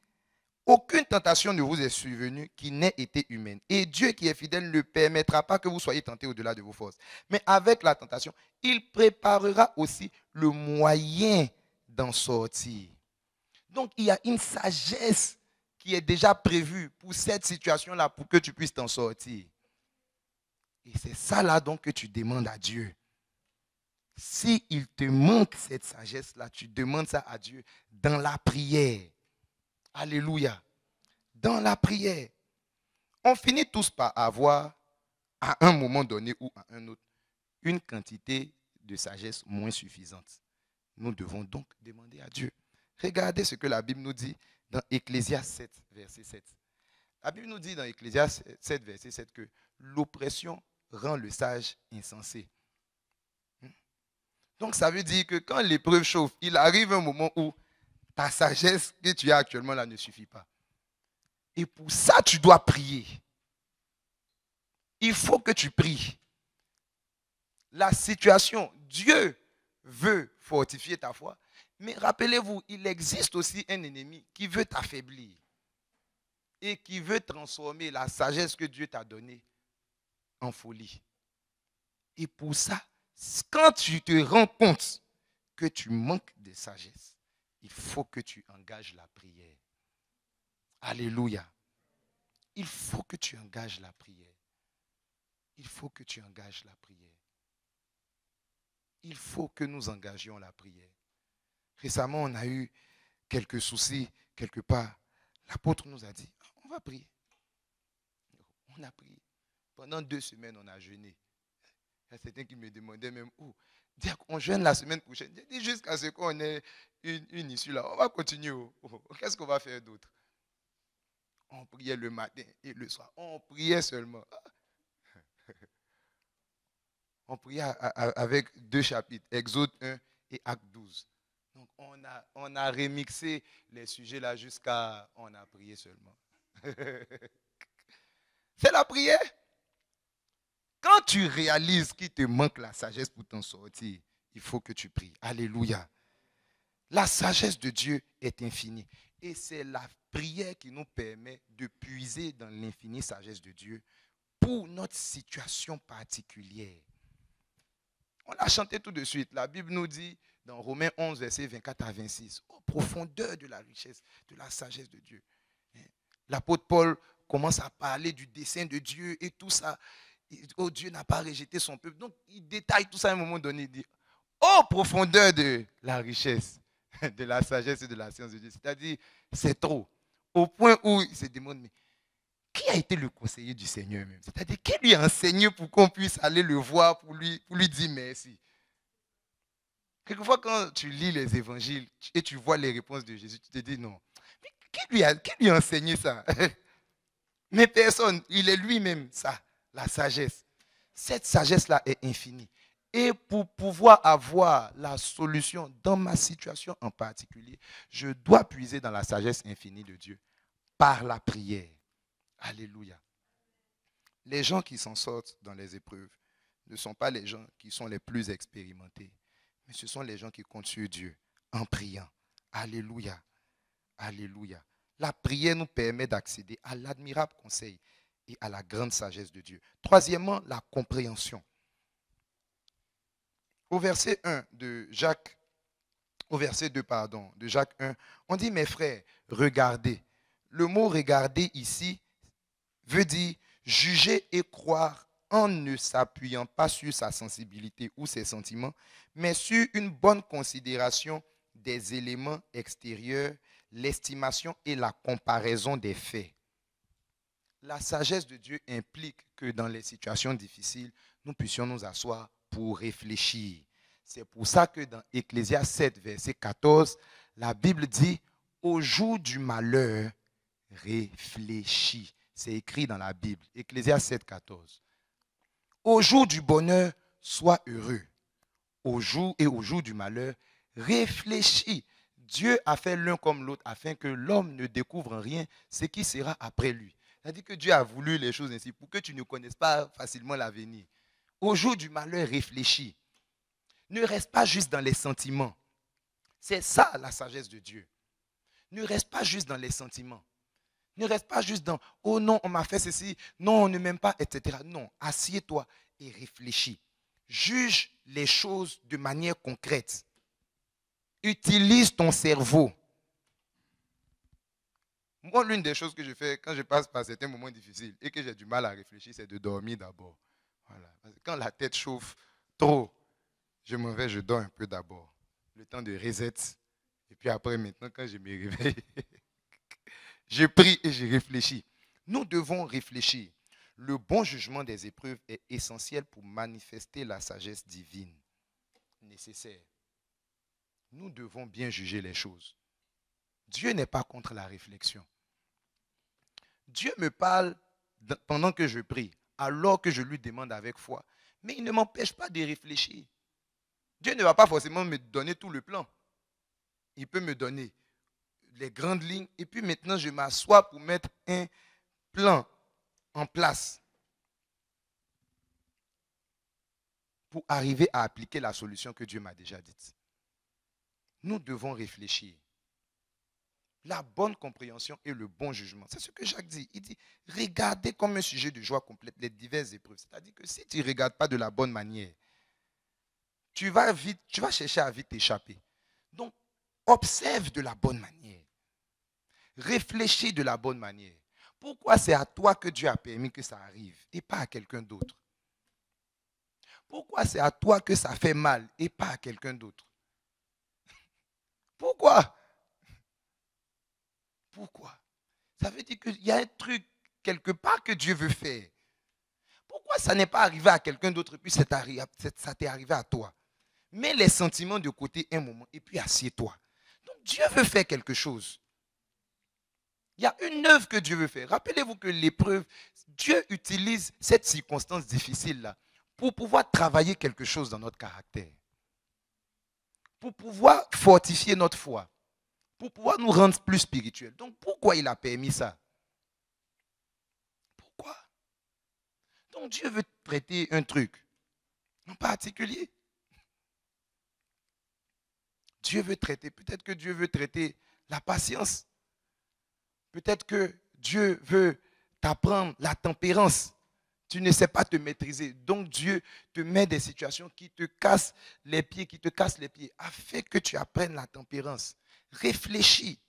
aucune tentation ne vous est survenue qui n'ait été humaine. Et Dieu qui est fidèle ne permettra pas que vous soyez tentés au-delà de vos forces. Mais avec la tentation, il préparera aussi le moyen d'en sortir. Donc, il y a une sagesse qui est déjà prévue pour cette situation-là, pour que tu puisses t'en sortir. Et c'est ça là donc que tu demandes à Dieu. Si il te manque cette sagesse-là, tu demandes ça à Dieu dans la prière. Alléluia. Dans la prière. On finit tous par avoir, à un moment donné ou à un autre, une quantité de sagesse moins suffisante. Nous devons donc demander à Dieu. Regardez ce que la Bible nous dit dans Ecclésiaste 7, verset 7. La Bible nous dit dans Ecclésiaste 7, verset 7 que l'oppression rend le sage insensé. Donc ça veut dire que quand l'épreuve chauffe, il arrive un moment où ta sagesse que tu as actuellement là ne suffit pas. Et pour ça, tu dois prier. Il faut que tu pries. La situation, Dieu veut fortifier ta foi. Mais rappelez-vous, il existe aussi un ennemi qui veut t'affaiblir et qui veut transformer la sagesse que Dieu t'a donnée en folie. Et pour ça, quand tu te rends compte que tu manques de sagesse, il faut que tu engages la prière. Alléluia. Il faut que tu engages la prière. Il faut que tu engages la prière. Il faut que nous engagions la prière. Récemment, on a eu quelques soucis quelque part. L'apôtre nous a dit, on va prier. On a prié. Pendant 2 semaines, on a jeûné. Il y a certains qui me demandaient même où. Dire qu'on jeûne la semaine prochaine. J'ai dit jusqu'à ce qu'on ait une issue là. On va continuer. Qu'est-ce qu'on va faire d'autre? On priait le matin et le soir. On priait seulement. On priait avec 2 chapitres, Exode 1 et Acte 12. Donc on a remixé les sujets là jusqu'à on a prié seulement. C'est la prière. Quand tu réalises qu'il te manque la sagesse pour t'en sortir, il faut que tu pries. Alléluia. La sagesse de Dieu est infinie. Et c'est la prière qui nous permet de puiser dans l'infinie sagesse de Dieu pour notre situation particulière. On l'a chanté tout de suite. La Bible nous dit dans Romains 11, versets 24 à 26, aux profondeurs de la richesse, de la sagesse de Dieu. L'apôtre Paul commence à parler du dessein de Dieu et tout ça. Oh, Dieu n'a pas rejeté son peuple. Donc, il détaille tout ça à un moment donné. Il dit, aux profondeurs de la richesse, de la sagesse et de la science de Dieu. C'est-à-dire, c'est trop. Au point où il se demande, mais qui a été le conseiller du Seigneur même? C'est-à-dire, qui lui a enseigné pour qu'on puisse aller le voir, pour lui dire merci? Quelquefois, quand tu lis les évangiles et tu vois les réponses de Jésus, tu te dis non. Mais qui lui a enseigné ça? Mais personne, il est lui-même ça, la sagesse. Cette sagesse-là est infinie. Et pour pouvoir avoir la solution dans ma situation en particulier, je dois puiser dans la sagesse infinie de Dieu par la prière. Alléluia. Les gens qui s'en sortent dans les épreuves ne sont pas les gens qui sont les plus expérimentés, mais ce sont les gens qui comptent sur Dieu en priant. Alléluia. Alléluia. La prière nous permet d'accéder à l'admirable conseil et à la grande sagesse de Dieu. Troisièmement, la compréhension. Au verset 1 de Jacques, au verset 2, de Jacques 1, on dit, mes frères, regardez. Le mot regarder ici veut dire juger et croire en ne s'appuyant pas sur sa sensibilité ou ses sentiments, mais sur une bonne considération des éléments extérieurs, l'estimation et la comparaison des faits. La sagesse de Dieu implique que dans les situations difficiles, nous puissions nous asseoir pour réfléchir. C'est pour ça que dans Ecclésiaste 7, verset 14, la Bible dit « Au jour du malheur, réfléchis ». C'est écrit dans la Bible, Ecclésiaste 7, 14. Au jour du bonheur, sois heureux. Au jour du malheur, réfléchis. Dieu a fait l'un comme l'autre afin que l'homme ne découvre rien ce qui sera après lui. C'est-à-dire que Dieu a voulu les choses ainsi pour que tu ne connaisses pas facilement l'avenir. Au jour du malheur, réfléchis. Ne reste pas juste dans les sentiments. C'est ça la sagesse de Dieu. Ne reste pas juste dans les sentiments. Ne reste pas juste dans « Oh non, on m'a fait ceci. Non, on ne m'aime pas, etc. » Non, assieds-toi et réfléchis. Juge les choses de manière concrète. Utilise ton cerveau. Moi, l'une des choses que je fais quand je passe par certains moments difficiles et que j'ai du mal à réfléchir, c'est de dormir d'abord. Voilà. Parce que quand la tête chauffe trop, je m'en vais, je dors un peu d'abord. Le temps de reset. Et puis après, maintenant, quand je me réveille, je prie et je réfléchis. Nous devons réfléchir. Le bon jugement des épreuves est essentiel pour manifester la sagesse divine nécessaire. Nous devons bien juger les choses. Dieu n'est pas contre la réflexion. Dieu me parle pendant que je prie, alors que je lui demande avec foi. Mais il ne m'empêche pas de réfléchir. Dieu ne va pas forcément me donner tout le plan. Il peut me donner les grandes lignes et puis maintenant je m'assois pour mettre un plan en place pour arriver à appliquer la solution que Dieu m'a déjà dite. Nous devons réfléchir. La bonne compréhension et le bon jugement. C'est ce que Jacques dit. Il dit, regardez comme un sujet de joie complète les diverses épreuves. C'est-à-dire que si tu ne regardes pas de la bonne manière, tu vas chercher à vite t'échapper. Donc, observe de la bonne manière. Réfléchis de la bonne manière. Pourquoi c'est à toi que Dieu a permis que ça arrive et pas à quelqu'un d'autre? Pourquoi c'est à toi que ça fait mal et pas à quelqu'un d'autre? Pourquoi? Pourquoi? Ça veut dire qu'il y a un truc quelque part que Dieu veut faire. Pourquoi ça n'est pas arrivé à quelqu'un d'autre et puis ça t'est arrivé à toi? Mets les sentiments de côté un moment et puis assieds-toi. Donc Dieu veut faire quelque chose. Il y a une œuvre que Dieu veut faire. Rappelez-vous que l'épreuve, Dieu utilise cette circonstance difficile-là pour pouvoir travailler quelque chose dans notre caractère. Pour pouvoir fortifier notre foi. Pour pouvoir nous rendre plus spirituels. Donc pourquoi il a permis ça? Pourquoi? Donc Dieu veut traiter un truc en particulier. Dieu veut traiter, peut-être que Dieu veut traiter la patience. Peut-être que Dieu veut t'apprendre la tempérance. Tu ne sais pas te maîtriser. Donc Dieu te met des situations qui te cassent les pieds, afin que tu apprennes la tempérance. Réfléchis.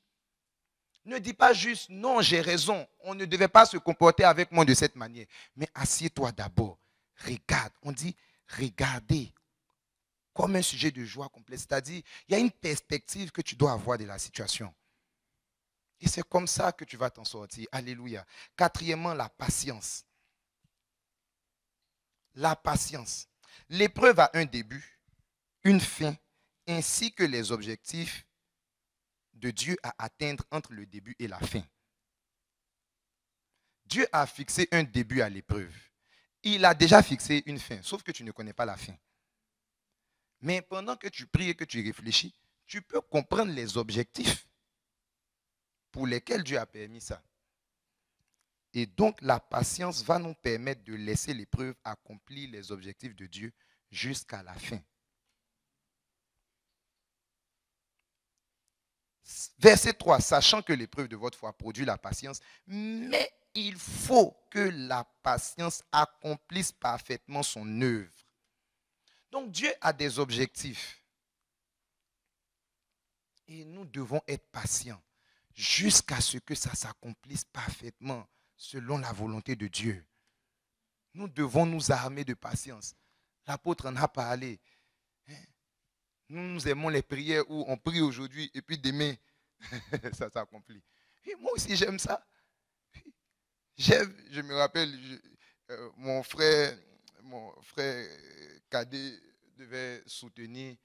Ne dis pas juste, non, j'ai raison. On ne devait pas se comporter avec moi de cette manière. Mais assieds-toi d'abord. Regarde. On dit, regardez. Comme un sujet de joie complet. C'est-à-dire, il y a une perspective que tu dois avoir de la situation. Et c'est comme ça que tu vas t'en sortir. Alléluia. Quatrièmement, la patience. La patience. L'épreuve a un début, une fin, ainsi que les objectifs de Dieu à atteindre entre le début et la fin. Dieu a fixé un début à l'épreuve. Il a déjà fixé une fin, sauf que tu ne connais pas la fin. Mais pendant que tu pries et que tu réfléchis, tu peux comprendre les objectifs pour lesquels Dieu a permis ça. Et donc, la patience va nous permettre de laisser l'épreuve accomplir les objectifs de Dieu jusqu'à la fin. Verset 3, sachant que l'épreuve de votre foi produit la patience, mais il faut que la patience accomplisse parfaitement son œuvre. Donc Dieu a des objectifs. Et nous devons être patients jusqu'à ce que ça s'accomplisse parfaitement selon la volonté de Dieu. Nous devons nous armer de patience. L'apôtre en a parlé. Nous aimons les prières où on prie aujourd'hui et puis demain, ça s'accomplit. Et moi aussi, j'aime ça. Je me rappelle, mon frère cadet devait soutenir.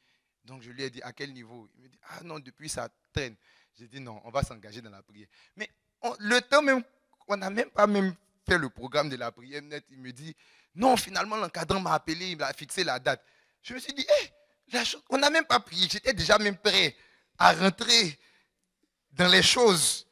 Donc, je lui ai dit, à quel niveau? Il me dit, ah non, depuis ça traîne. J'ai dit, non, on va s'engager dans la prière. Mais le temps même, on n'a même pas fait le programme de la prière net. Il me dit, non, finalement, l'encadrant m'a appelé, il m'a fixé la date. Je me suis dit, on n'a même pas prié. J'étais déjà même prêt à rentrer dans les choses.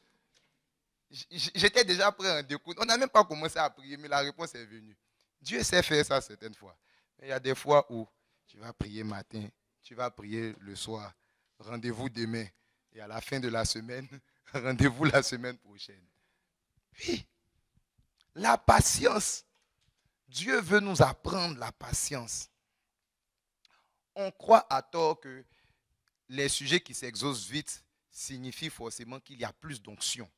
J'étais déjà prêt à en découdre. On n'a même pas commencé à prier, mais la réponse est venue. Dieu sait faire ça certaines fois. Mais il y a des fois où tu vas prier matin, tu vas prier le soir. Rendez-vous demain. Et à la fin de la semaine, rendez-vous la semaine prochaine. Oui. La patience. Dieu veut nous apprendre la patience. On croit à tort que les sujets qui s'exaucent vite signifient forcément qu'il y a plus d'onction.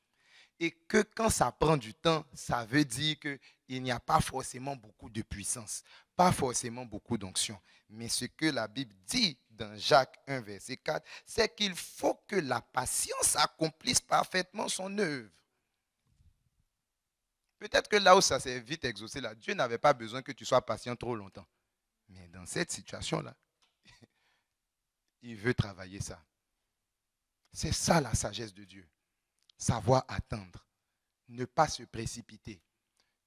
Et que quand ça prend du temps, ça veut dire qu'il n'y a pas forcément beaucoup de puissance, pas forcément beaucoup d'onction. Mais ce que la Bible dit dans Jacques 1, verset 4, c'est qu'il faut que la patience accomplisse parfaitement son œuvre. Peut-être que là où ça s'est vite exaucé, là, Dieu n'avait pas besoin que tu sois patient trop longtemps. Mais dans cette situation-là, il veut travailler ça. C'est ça la sagesse de Dieu. Savoir attendre, ne pas se précipiter,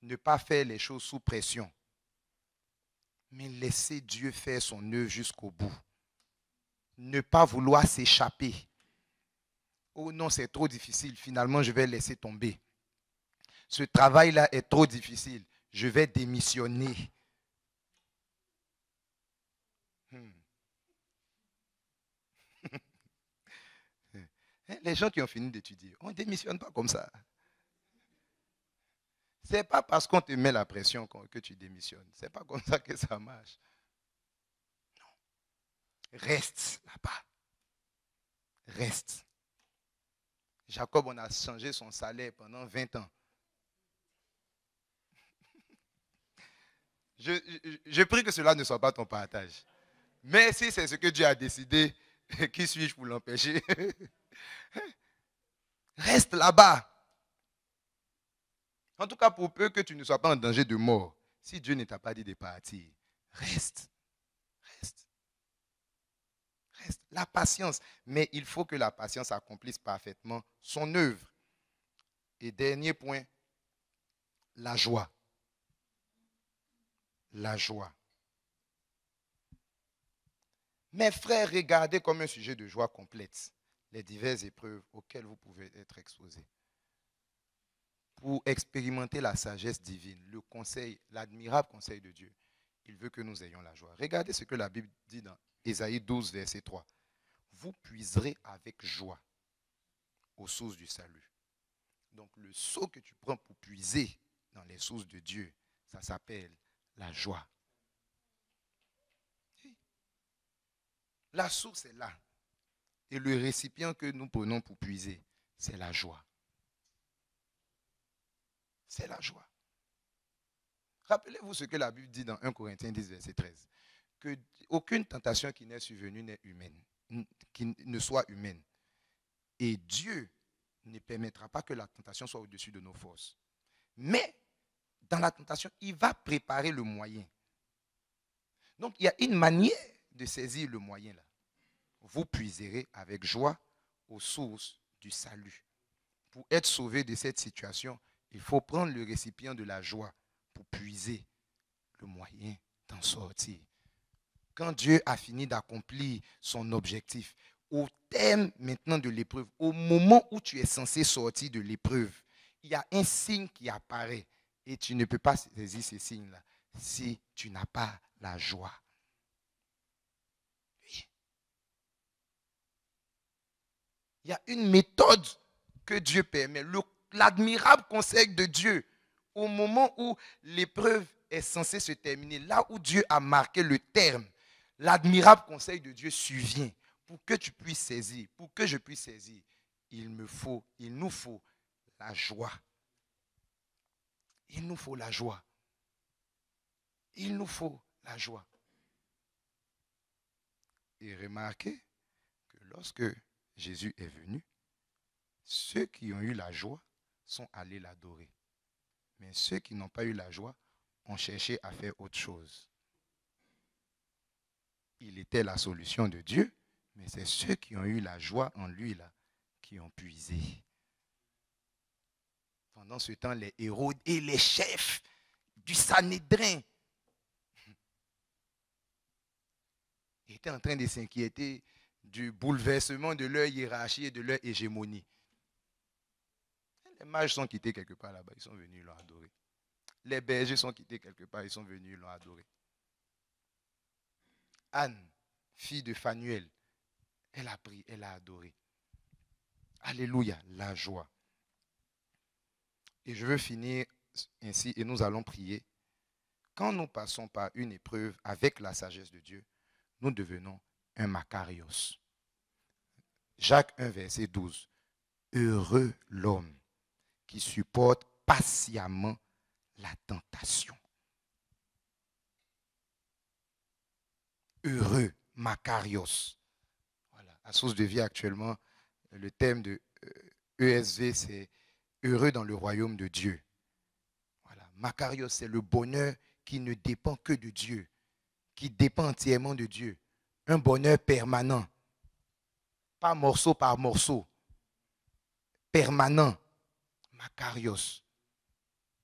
ne pas faire les choses sous pression, mais laisser Dieu faire son œuvre jusqu'au bout. ne pas vouloir s'échapper. Oh non, c'est trop difficile, finalement je vais laisser tomber. Ce travail-là est trop difficile, je vais démissionner. Les gens qui ont fini d'étudier, on ne démissionne pas comme ça. Ce n'est pas parce qu'on te met la pression que tu démissionnes. Ce n'est pas comme ça que ça marche. Non. Reste là-bas. Reste. Jacob, on a changé son salaire pendant 20 ans. Je prie que cela ne soit pas ton partage. Mais si c'est ce que Dieu a décidé, qui suis-je pour l'empêcher? Reste là-bas. En tout cas, pour peu que tu ne sois pas en danger de mort, si Dieu ne t'a pas dit de partir, reste. Reste. Reste. La patience. Mais il faut que la patience accomplisse parfaitement son œuvre. Et dernier point, la joie. La joie. Mes frères, regardez comme un sujet de joie complète les diverses épreuves auxquelles vous pouvez être exposés. Pour expérimenter la sagesse divine, le conseil, l'admirable conseil de Dieu, il veut que nous ayons la joie. Regardez ce que la Bible dit dans Ésaïe 12, verset 3. Vous puiserez avec joie aux sources du salut. Donc le seau que tu prends pour puiser dans les sources de Dieu, ça s'appelle la joie. La source est là. Et le récipient que nous prenons pour puiser, c'est la joie. C'est la joie. Rappelez-vous ce que la Bible dit dans 1 Corinthiens 10, verset 13. Que aucune tentation qui n'est survenue n'est humaine, qui ne soit humaine. Et Dieu ne permettra pas que la tentation soit au-dessus de nos forces. Mais, dans la tentation, il va préparer le moyen. Donc, il y a une manière de saisir le moyen là. Vous puiserez avec joie aux sources du salut. Pour être sauvé de cette situation, il faut prendre le récipient de la joie pour puiser le moyen d'en sortir. Quand Dieu a fini d'accomplir son objectif, au terme maintenant de l'épreuve, au moment où tu es censé sortir de l'épreuve, il y a un signe qui apparaît et tu ne peux pas saisir ce signe-là si tu n'as pas la joie. Il y a une méthode que Dieu permet, l'admirable conseil de Dieu, au moment où l'épreuve est censée se terminer, là où Dieu a marqué le terme, l'admirable conseil de Dieu survient pour que tu puisses saisir, pour que je puisse saisir. Il nous faut la joie. Il nous faut la joie. Il nous faut la joie. Et remarquez que lorsque Jésus est venu, ceux qui ont eu la joie sont allés l'adorer. Mais ceux qui n'ont pas eu la joie ont cherché à faire autre chose. Il était la solution de Dieu, mais c'est ceux qui ont eu la joie en lui là qui ont puisé. Pendant ce temps, les Hérode et les chefs du Sanhédrin étaient en train de s'inquiéter du bouleversement de leur hiérarchie et de leur hégémonie. Les mages sont quittés quelque part là-bas, ils sont venus l'ont adoré. Les bergers sont quittés quelque part, ils sont venus l'ont adoré. Anne, fille de Phanuel, elle a prié, elle a adoré. Alléluia, la joie. Et je veux finir ainsi et nous allons prier. Quand nous passons par une épreuve avec la sagesse de Dieu, nous devenons un Makarios. Jacques 1, verset 12. Heureux l'homme qui supporte patiemment la tentation. Heureux, Makarios. Voilà. À Source de Vie actuellement, le thème de ESV, c'est heureux dans le royaume de Dieu. Voilà. Makarios, c'est le bonheur qui ne dépend que de Dieu, qui dépend entièrement de Dieu. Un bonheur permanent, pas morceau par morceau, permanent. Makarios.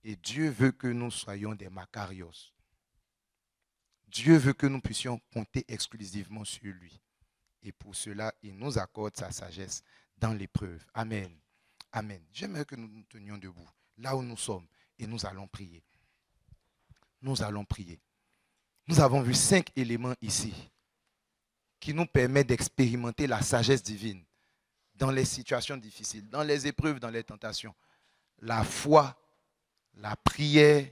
Et Dieu veut que nous soyons des Makarios. Dieu veut que nous puissions compter exclusivement sur lui. Et pour cela, il nous accorde sa sagesse dans l'épreuve. Amen. Amen. J'aimerais que nous nous tenions debout, là où nous sommes, et nous allons prier. Nous allons prier. Nous avons vu 5 éléments ici qui nous permettent d'expérimenter la sagesse divine dans les situations difficiles, dans les épreuves, dans les tentations. La foi, la prière,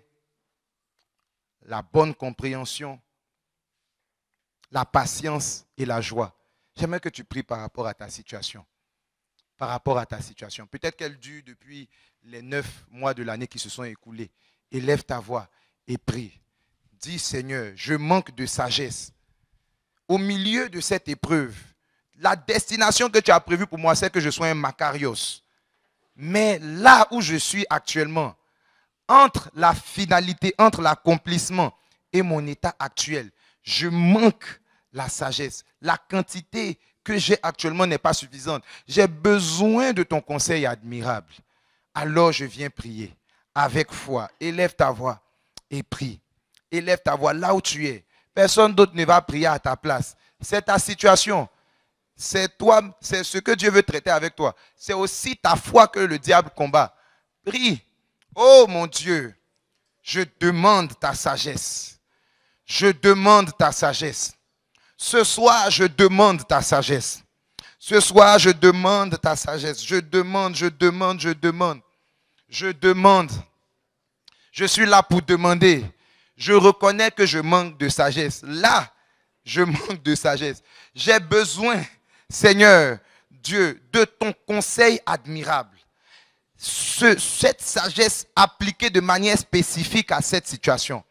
la bonne compréhension, la patience et la joie. J'aimerais que tu pries par rapport à ta situation. Par rapport à ta situation. Peut-être qu'elle dure depuis les 9 mois de l'année qui se sont écoulés. Élève ta voix et prie. Dis, Seigneur, je manque de sagesse. Au milieu de cette épreuve, la destination que tu as prévue pour moi, c'est que je sois un Makarios. Mais là où je suis actuellement, entre la finalité, entre l'accomplissement et mon état actuel, je manque la sagesse. La quantité que j'ai actuellement n'est pas suffisante. J'ai besoin de ton conseil admirable. Alors je viens prier avec foi. Élève ta voix et prie. Élève ta voix là où tu es. Personne d'autre ne va prier à ta place. C'est ta situation. C'est toi, c'est ce que Dieu veut traiter avec toi. C'est aussi ta foi que le diable combat. Prie. Oh mon Dieu, je demande ta sagesse. Je demande ta sagesse. Ce soir, je demande ta sagesse. Ce soir, je demande ta sagesse. Je demande. Je demande. Je suis là pour demander. Je reconnais que je manque de sagesse. Là, je manque de sagesse. J'ai besoin, Seigneur Dieu, de ton conseil admirable. Cette sagesse appliquée de manière spécifique à cette situation.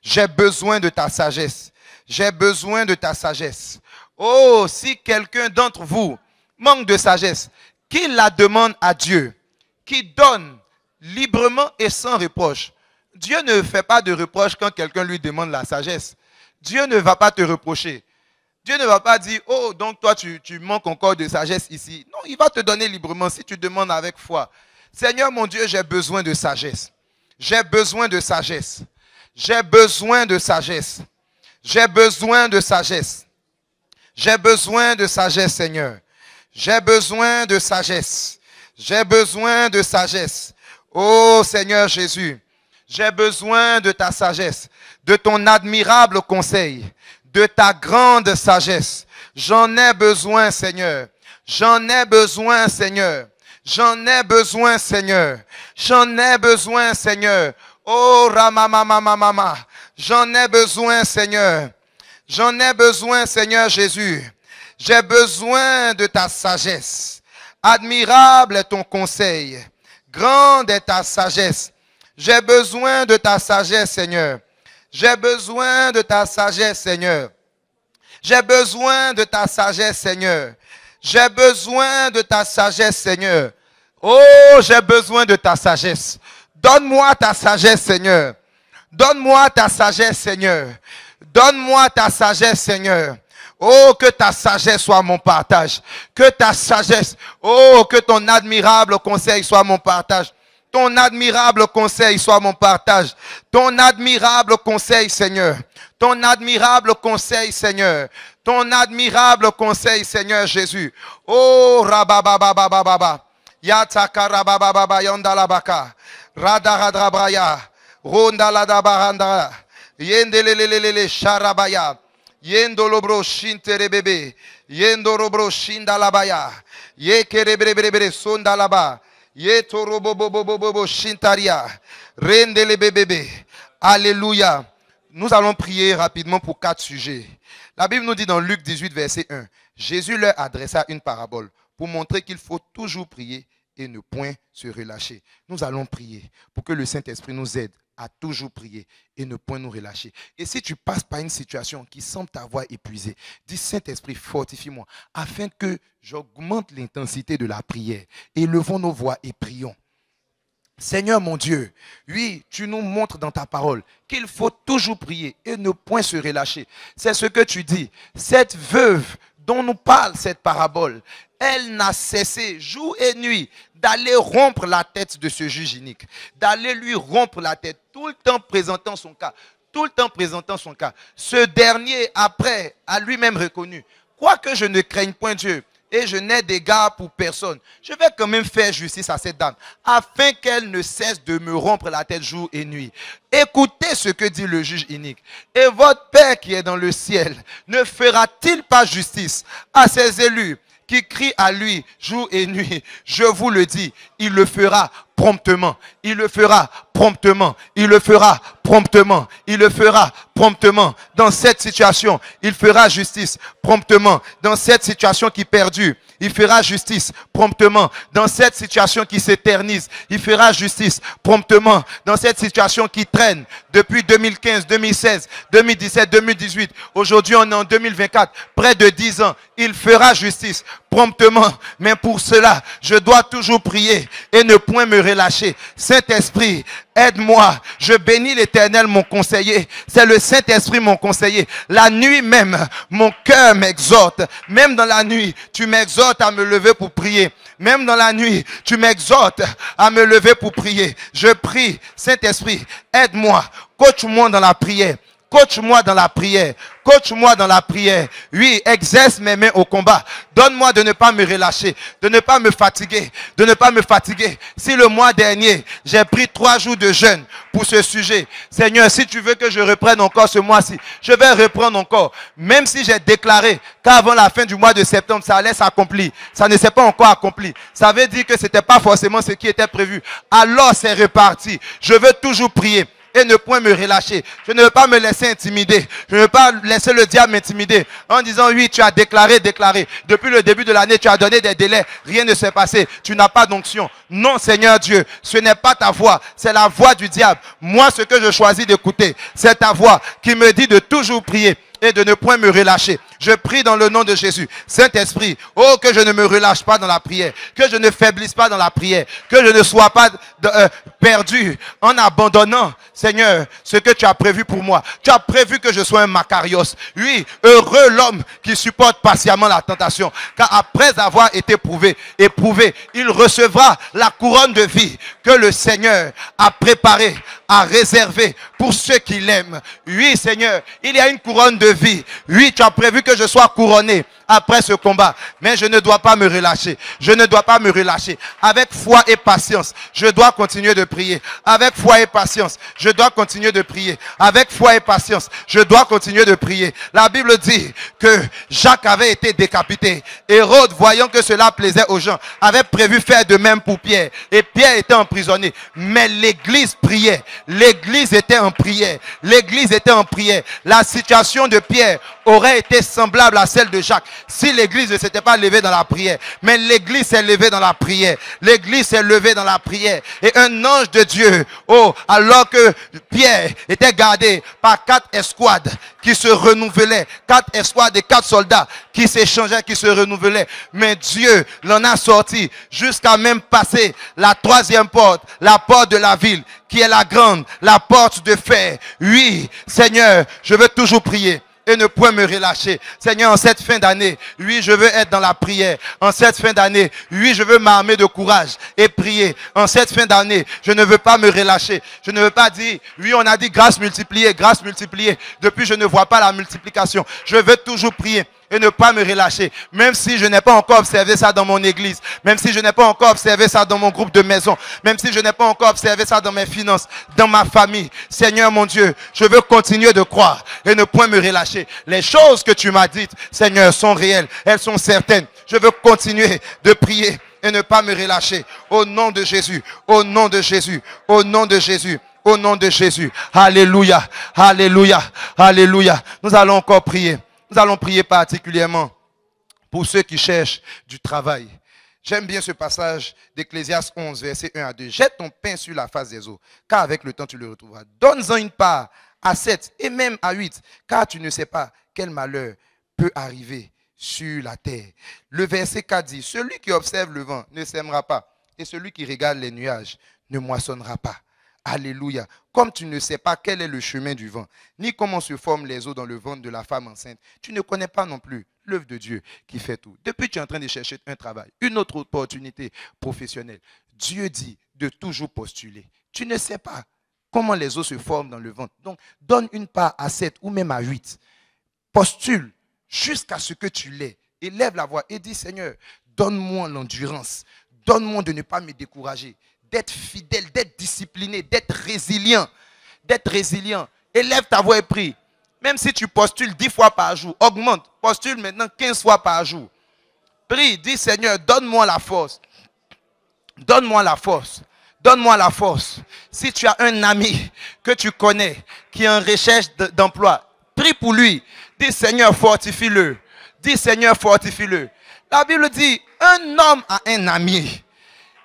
J'ai besoin de ta sagesse. J'ai besoin de ta sagesse. Oh, si quelqu'un d'entre vous manque de sagesse, qu'il la demande à Dieu, qui donne librement et sans reproche. Dieu ne fait pas de reproche quand quelqu'un lui demande la sagesse. Dieu ne va pas te reprocher. Dieu ne va pas dire, oh, donc toi tu manques encore de sagesse ici. Non, il va te donner librement si tu demandes avec foi. Seigneur mon Dieu, j'ai besoin de sagesse. J'ai besoin de sagesse. J'ai besoin de sagesse. J'ai besoin de sagesse. J'ai besoin de sagesse, Seigneur. J'ai besoin de sagesse. J'ai besoin de sagesse. Oh Seigneur Jésus, j'ai besoin de ta sagesse, de ton admirable conseil, de ta grande sagesse. J'en ai besoin, Seigneur. J'en ai besoin, Seigneur. J'en ai besoin, Seigneur. J'en ai besoin, Seigneur. Oh, Ramamamamamama. J'en ai besoin, Seigneur. J'en ai besoin, Seigneur Jésus. J'ai besoin de ta sagesse. Admirable est ton conseil. Grande est ta sagesse. J'ai besoin de ta sagesse, Seigneur. J'ai besoin de ta sagesse, Seigneur. J'ai besoin de ta sagesse, Seigneur. J'ai besoin de ta sagesse, Seigneur. Oh, j'ai besoin de ta sagesse. Donne-moi ta sagesse, Seigneur. Donne-moi ta sagesse, Seigneur. Donne-moi ta sagesse, Seigneur. Oh, que ta sagesse soit mon partage. Que ta sagesse, oh, que ton admirable conseil soit mon partage. Ton admirable conseil soit mon partage. Ton admirable conseil, Seigneur. Ton admirable conseil, Seigneur. Ton admirable conseil, Seigneur Jésus. Oh, rababababababa. Yataka rabababa yandalabaka. Radaradrabraya. Rondaladabaranda. Yendelelelele sharabaya. Yendolobro shinterebebe. Yendorobro shindalabaya. Yekerebrebrebre sondalaba. Yetorobobobobobo shintaria. Rendelebebebe. Alléluia. Nous allons prier rapidement pour 4 sujets. La Bible nous dit dans Luc 18, verset 1, Jésus leur adressa une parabole pour montrer qu'il faut toujours prier et ne point se relâcher. Nous allons prier pour que le Saint-Esprit nous aide à toujours prier et ne point nous relâcher. Et si tu passes par une situation qui semble t'avoir épuisé, dis Saint-Esprit, fortifie-moi afin que j'augmente l'intensité de la prière. Élevons nos voix et prions. Seigneur mon Dieu, oui, tu nous montres dans ta parole qu'il faut toujours prier et ne point se relâcher. C'est ce que tu dis. Cette veuve dont nous parle cette parabole, elle n'a cessé jour et nuit d'aller rompre la tête de ce juge inique, d'aller lui rompre la tête, tout le temps présentant son cas, tout le temps présentant son cas. Ce dernier, après, a lui-même reconnu, Quoique je ne craigne point Dieu, et je n'ai d'égard pour personne, je vais quand même faire justice à cette dame, afin qu'elle ne cesse de me rompre la tête jour et nuit. Écoutez ce que dit le juge inique. Et votre Père qui est dans le ciel, ne fera-t-il pas justice à ses élus qui crient à lui jour et nuit? Je vous le dis, il le fera promptement. Il le fera promptement. Il le fera promptement. Il le fera promptement. Dans cette situation, il fera justice promptement. Dans cette situation qui perdure, il fera justice promptement. Dans cette situation qui s'éternise, il fera justice promptement. Dans cette situation qui traîne depuis 2015, 2016, 2017, 2018, aujourd'hui on est en 2024, près de 10 ans, il fera justice promptement. Mais pour cela, je dois toujours prier et ne point me relâcher. Saint-Esprit, aide-moi. Je bénis l'Éternel, mon conseiller. C'est le Saint-Esprit, mon conseiller. La nuit même, mon cœur m'exhorte. Même dans la nuit, tu m'exhortes à me lever pour prier. Même dans la nuit, tu m'exhortes à me lever pour prier. Je prie, Saint-Esprit, aide-moi. Coach-moi dans la prière. Coach-moi dans la prière. Coach-moi dans la prière. Oui, exerce mes mains au combat. Donne-moi de ne pas me relâcher, de ne pas me fatiguer, de ne pas me fatiguer. Si le mois dernier, j'ai pris 3 jours de jeûne pour ce sujet, Seigneur, si tu veux que je reprenne encore ce mois-ci, je vais reprendre encore. Même si j'ai déclaré qu'avant la fin du mois de septembre, ça allait s'accomplir. Ça ne s'est pas encore accompli. Ça veut dire que ce n'était pas forcément ce qui était prévu. Alors c'est reparti. Je veux toujours prier et ne point me relâcher. Je ne veux pas me laisser intimider. Je ne veux pas laisser le diable m'intimider en disant oui, tu as déclaré. Depuis le début de l'année, tu as donné des délais. Rien ne s'est passé. Tu n'as pas d'onction. Non, Seigneur Dieu, ce n'est pas ta voix. C'est la voix du diable. Moi, ce que je choisis d'écouter, c'est ta voix qui me dit de toujours prier et de ne point me relâcher. Je prie dans le nom de Jésus. Saint-Esprit, oh, que je ne me relâche pas dans la prière, que je ne faiblisse pas dans la prière, que je ne sois pas perdu en abandonnant, Seigneur, ce que tu as prévu pour moi. Tu as prévu que je sois un Macarios. Oui, heureux l'homme qui supporte patiemment la tentation, car après avoir été éprouvé, il recevra la couronne de vie que le Seigneur a préparée, a réservée pour ceux qui l'aiment. Oui, Seigneur, il y a une couronne de vie. Oui, tu as prévu que je sois couronné après ce combat. Mais je ne dois pas me relâcher. Je ne dois pas me relâcher. Avec foi et patience, je dois continuer de prier. Avec foi et patience, je dois continuer de prier. Avec foi et patience, je dois continuer de prier. La Bible dit que Jacques avait été décapité. Hérode, voyant que cela plaisait aux gens, avait prévu faire de même pour Pierre. Et Pierre était emprisonné. Mais l'église priait. L'église était en prière. L'église était en prière. La situation de Pierre aurait été semblable à celle de Jacques si l'église ne s'était pas levée dans la prière. Mais l'église s'est levée dans la prière. L'église s'est levée dans la prière. Et un ange de Dieu, oh, alors que Pierre était gardé par 4 escouades qui se renouvelaient, 4 escouades et 4 soldats qui s'échangeaient, qui se renouvelaient. Mais Dieu l'en a sorti jusqu'à même passer la 3e porte, la porte de la ville, qui est la grande, la porte de fer. Oui, Seigneur, je veux toujours prier et ne point me relâcher. Seigneur, en cette fin d'année, oui, je veux être dans la prière. En cette fin d'année, oui, je veux m'armer de courage et prier. En cette fin d'année, je ne veux pas me relâcher. Je ne veux pas dire, oui, on a dit grâce multipliée, grâce multipliée. Depuis, je ne vois pas la multiplication. Je veux toujours prier et ne pas me relâcher. Même si je n'ai pas encore observé ça dans mon église, même si je n'ai pas encore observé ça dans mon groupe de maison, même si je n'ai pas encore observé ça dans mes finances, dans ma famille. Seigneur mon Dieu, je veux continuer de croire et ne point me relâcher. Les choses que tu m'as dites, Seigneur, sont réelles, elles sont certaines. Je veux continuer de prier et ne pas me relâcher. Au nom de Jésus, au nom de Jésus, au nom de Jésus. Au nom de Jésus. Alléluia, alléluia, alléluia. Nous allons encore prier. Nous allons prier particulièrement pour ceux qui cherchent du travail. J'aime bien ce passage d'Ecclésiaste 11, verset 1 à 2. Jette ton pain sur la face des eaux, car avec le temps tu le retrouveras. Donne-en une part à 7 et même à 8, car tu ne sais pas quel malheur peut arriver sur la terre. Le verset 4 dit, celui qui observe le vent ne sèmera pas, et celui qui regarde les nuages ne moissonnera pas. Alléluia. Comme tu ne sais pas quel est le chemin du vent, ni comment se forment les eaux dans le ventre de la femme enceinte, tu ne connais pas non plus l'œuvre de Dieu qui fait tout. Depuis, tu es en train de chercher un travail, une autre opportunité professionnelle. Dieu dit de toujours postuler. Tu ne sais pas comment les eaux se forment dans le ventre. Donc, donne une part à 7 ou même à 8. Postule. jusqu'à ce que tu l'aies. Élève la voix et dis, Seigneur, donne-moi l'endurance. Donne-moi de ne pas me décourager, d'être fidèle, d'être discipliné, d'être résilient. D'être résilient. Élève ta voix et prie. Même si tu postules 10 fois par jour, augmente. Postule maintenant 15 fois par jour. Prie, dis Seigneur, donne-moi la force. Donne-moi la force. Donne-moi la force. Si tu as un ami que tu connais qui est en recherche d'emploi, prie pour lui. Dis Seigneur, fortifie-le. Dis Seigneur, fortifie-le. La Bible dit, un homme a un ami.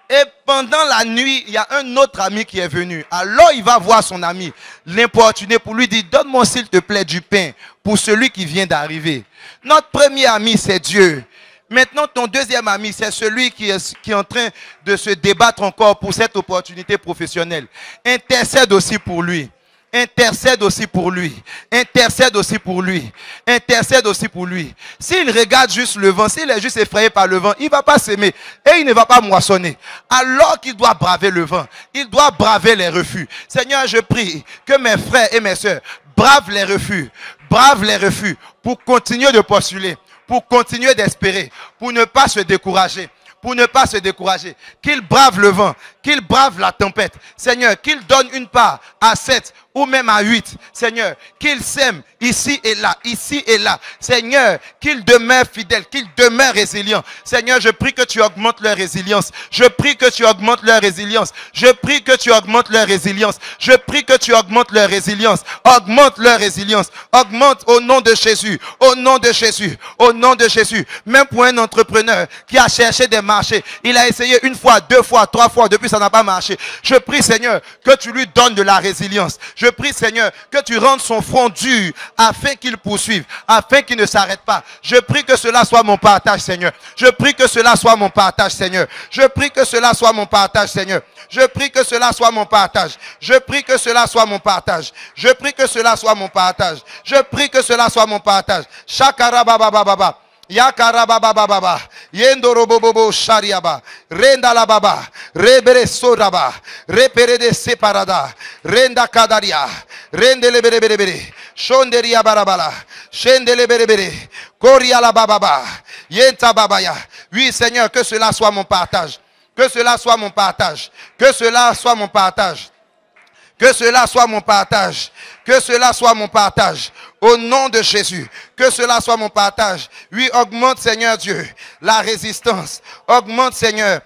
Et pendant la nuit, il y a un autre ami qui est venu. Alors il va voir son ami, l'importuner pour lui dire, donne-moi s'il te plaît du pain pour celui qui vient d'arriver. Notre premier ami, c'est Dieu. Maintenant, ton deuxième ami, c'est celui qui est en train de se débattre encore pour cette opportunité professionnelle. Intercède aussi pour lui. Intercède aussi pour lui. Intercède aussi pour lui. Intercède aussi pour lui. S'il regarde juste le vent, s'il est juste effrayé par le vent, il ne va pas s'aimer et il ne va pas moissonner. Alors qu'il doit braver le vent, il doit braver les refus. Seigneur, je prie que mes frères et mes sœurs bravent les refus pour continuer de postuler, pour continuer d'espérer, pour ne pas se décourager. Pour ne pas se décourager, qu'il brave le vent, qu'il brave la tempête. Seigneur, qu'il donne une part à 7 ou même à 8. Seigneur, qu'il sème ici et là, ici et là. Seigneur, qu'il demeure fidèle, qu'il demeure résilient. Seigneur, je prie que tu augmentes leur résilience. Je prie que tu augmentes leur résilience. Je prie que tu augmentes leur résilience. Je prie que tu augmentes leur résilience. Augmente leur résilience. Augmente au nom de Jésus. Au nom de Jésus. Au nom de Jésus. Même pour un entrepreneur qui a cherché des marchés. Il a essayé 1 fois, 2 fois, 3 fois. Depuis, ça n'a pas marché. Je prie, Seigneur, que tu lui donnes de la résilience. Je prie, Seigneur, que tu rendes son front dur afin qu'il poursuive, afin qu'il ne s'arrête pas. Je prie que cela soit mon partage, Seigneur. Je prie que cela soit mon partage, Seigneur. Je prie que cela soit mon partage, Seigneur. Je prie que cela soit mon partage. Je prie que cela soit mon partage. Je prie que cela soit mon partage. Je prie que cela soit mon partage. Shakarababababa. Yakarabababa, Yendorobobo Shariaba, Renda la baba, Rebere Soraba, Repere de Separada, Renda Kadaria, Rende le Berebere, Shonderia Barabala, Shendele Berebere, Koria la Bababa, Yenta Babaya. Oui, Seigneur, que cela soit mon partage. Que cela soit mon partage. Que cela soit mon partage. Que cela soit mon partage. Que cela soit mon partage. Au nom de Jésus. Que cela soit mon partage. Oui, augmente, Seigneur Dieu, la résistance. Augmente, Seigneur,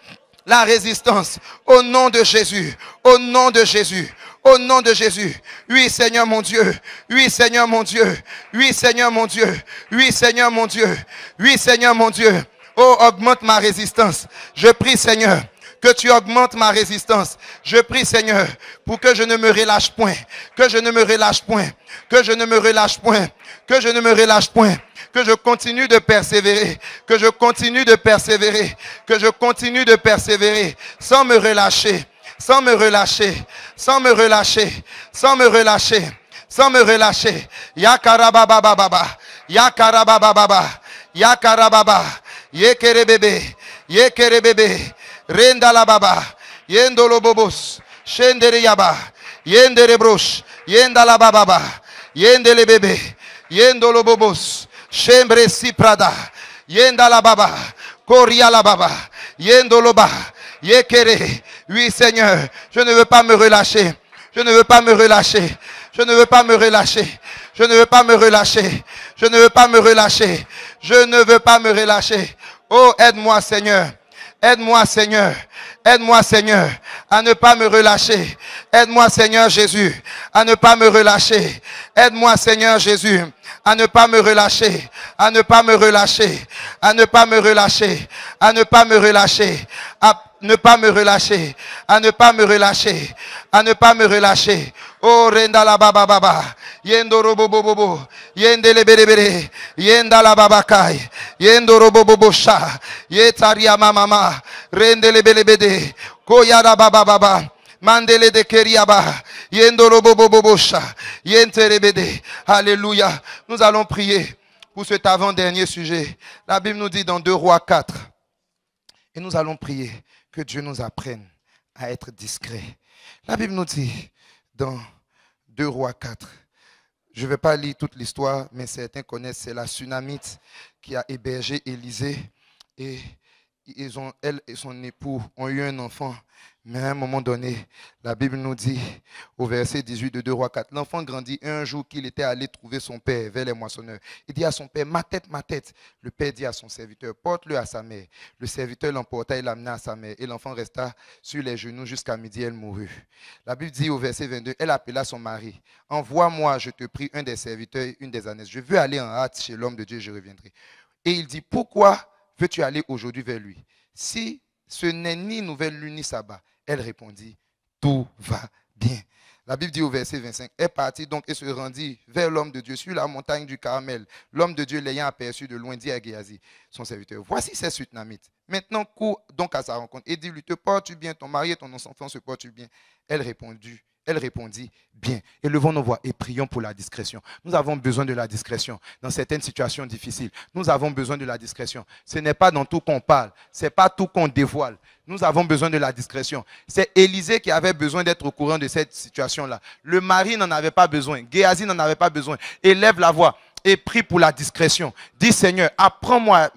la résistance. Au nom de Jésus. Au nom de Jésus. Au nom de Jésus. Oui, Seigneur mon Dieu. Oui, Seigneur mon Dieu. Oui, Seigneur mon Dieu. Oui, Seigneur mon Dieu. Oui, Seigneur mon Dieu. Oh, augmente ma résistance. Je prie, Seigneur, que tu augmentes ma résistance. Je prie, Seigneur, pour que je ne me relâche point. Que je ne me relâche point. Que je ne me relâche point. Que je ne me relâche point. Que je continue de persévérer. Que je continue de persévérer. Que je continue de persévérer. Sans me relâcher. Sans me relâcher. Sans me relâcher. Sans me relâcher. Sans me relâcher. Yakarabababa. Yakarabababa. Yakarababa. Yekerebebe. Yekerebebe. Renda la baba, yendolo bobos, shendere yaba, yendere brosh, yenda la baba, yendele bebe, yendolo bobos, shembre si prada, yenda la baba, koria la baba, yendolo ba, yekere. Oui, Seigneur, je ne veux pas me relâcher, je ne veux pas me relâcher, je ne veux pas me relâcher, je ne veux pas me relâcher, je ne veux pas me relâcher, je ne veux pas me relâcher. Oh, aide-moi, Seigneur. Aide-moi, Seigneur. Aide-moi, Seigneur, à ne pas me relâcher. Aide-moi, Seigneur Jésus, à ne pas me relâcher. Aide-moi, Seigneur Jésus, à ne pas me relâcher. À ne pas me relâcher. À ne pas me relâcher. À ne pas me relâcher. À ne pas me relâcher. À ne pas me relâcher. À ne pas me relâcher. Oh, renda la baba baba. Yendo robo bobo. Yende le bere bere. Yenda la baba kai. Yendo robo bobo sha. Yetaria mama. Rende le bele bede. Koyara baba baba. Mandele de keriaba. Yendo robo bobo sha. Yentere bede. Alléluia. Nous allons prier pour cet avant-dernier sujet. La Bible nous dit dans 2 Rois 4. Et nous allons prier que Dieu nous apprenne à être discret. La Bible nous dit dans 2 Rois 4. Je ne vais pas lire toute l'histoire, mais certains connaissent, c'est la Sunamite qui a hébergé Élisée. Et elle et son époux ont eu un enfant. Mais à un moment donné, la Bible nous dit, au verset 18 de 2 Rois 4, l'enfant grandit un jour qu'il était allé trouver son père vers les moissonneurs. Il dit à son père, ma tête, ma tête. Le père dit à son serviteur, porte-le à sa mère. Le serviteur l'emporta et l'amena à sa mère. Et l'enfant resta sur les genoux jusqu'à midi, elle mourut. La Bible dit au verset 22, elle appela son mari. Envoie-moi, je te prie, un des serviteurs, une des ânesses. Je veux aller en hâte chez l'homme de Dieu, je reviendrai. Et il dit, pourquoi veux-tu aller aujourd'hui vers lui? Si ce n'est ni nouvelle lune ni sabbat. Elle répondit, tout va bien. La Bible dit au verset 25, elle partit donc et se rendit vers l'homme de Dieu sur la montagne du Carmel. L'homme de Dieu l'ayant aperçu de loin dit à Géasi, son serviteur, voici ces Sunamites. Maintenant cours donc à sa rencontre et dis-lui, te portes-tu bien, ton mari et ton enfant se portent-tu bien? Elle répondit, bien. Élevons nos voix et prions pour la discrétion. Nous avons besoin de la discrétion dans certaines situations difficiles. Nous avons besoin de la discrétion. Ce n'est pas dans tout qu'on parle. Ce n'est pas tout qu'on dévoile. Nous avons besoin de la discrétion. C'est Élisée qui avait besoin d'être au courant de cette situation-là. Le mari n'en avait pas besoin. Géasi n'en avait pas besoin. Élève la voix et prie pour la discrétion. Dis Seigneur, apprends-moi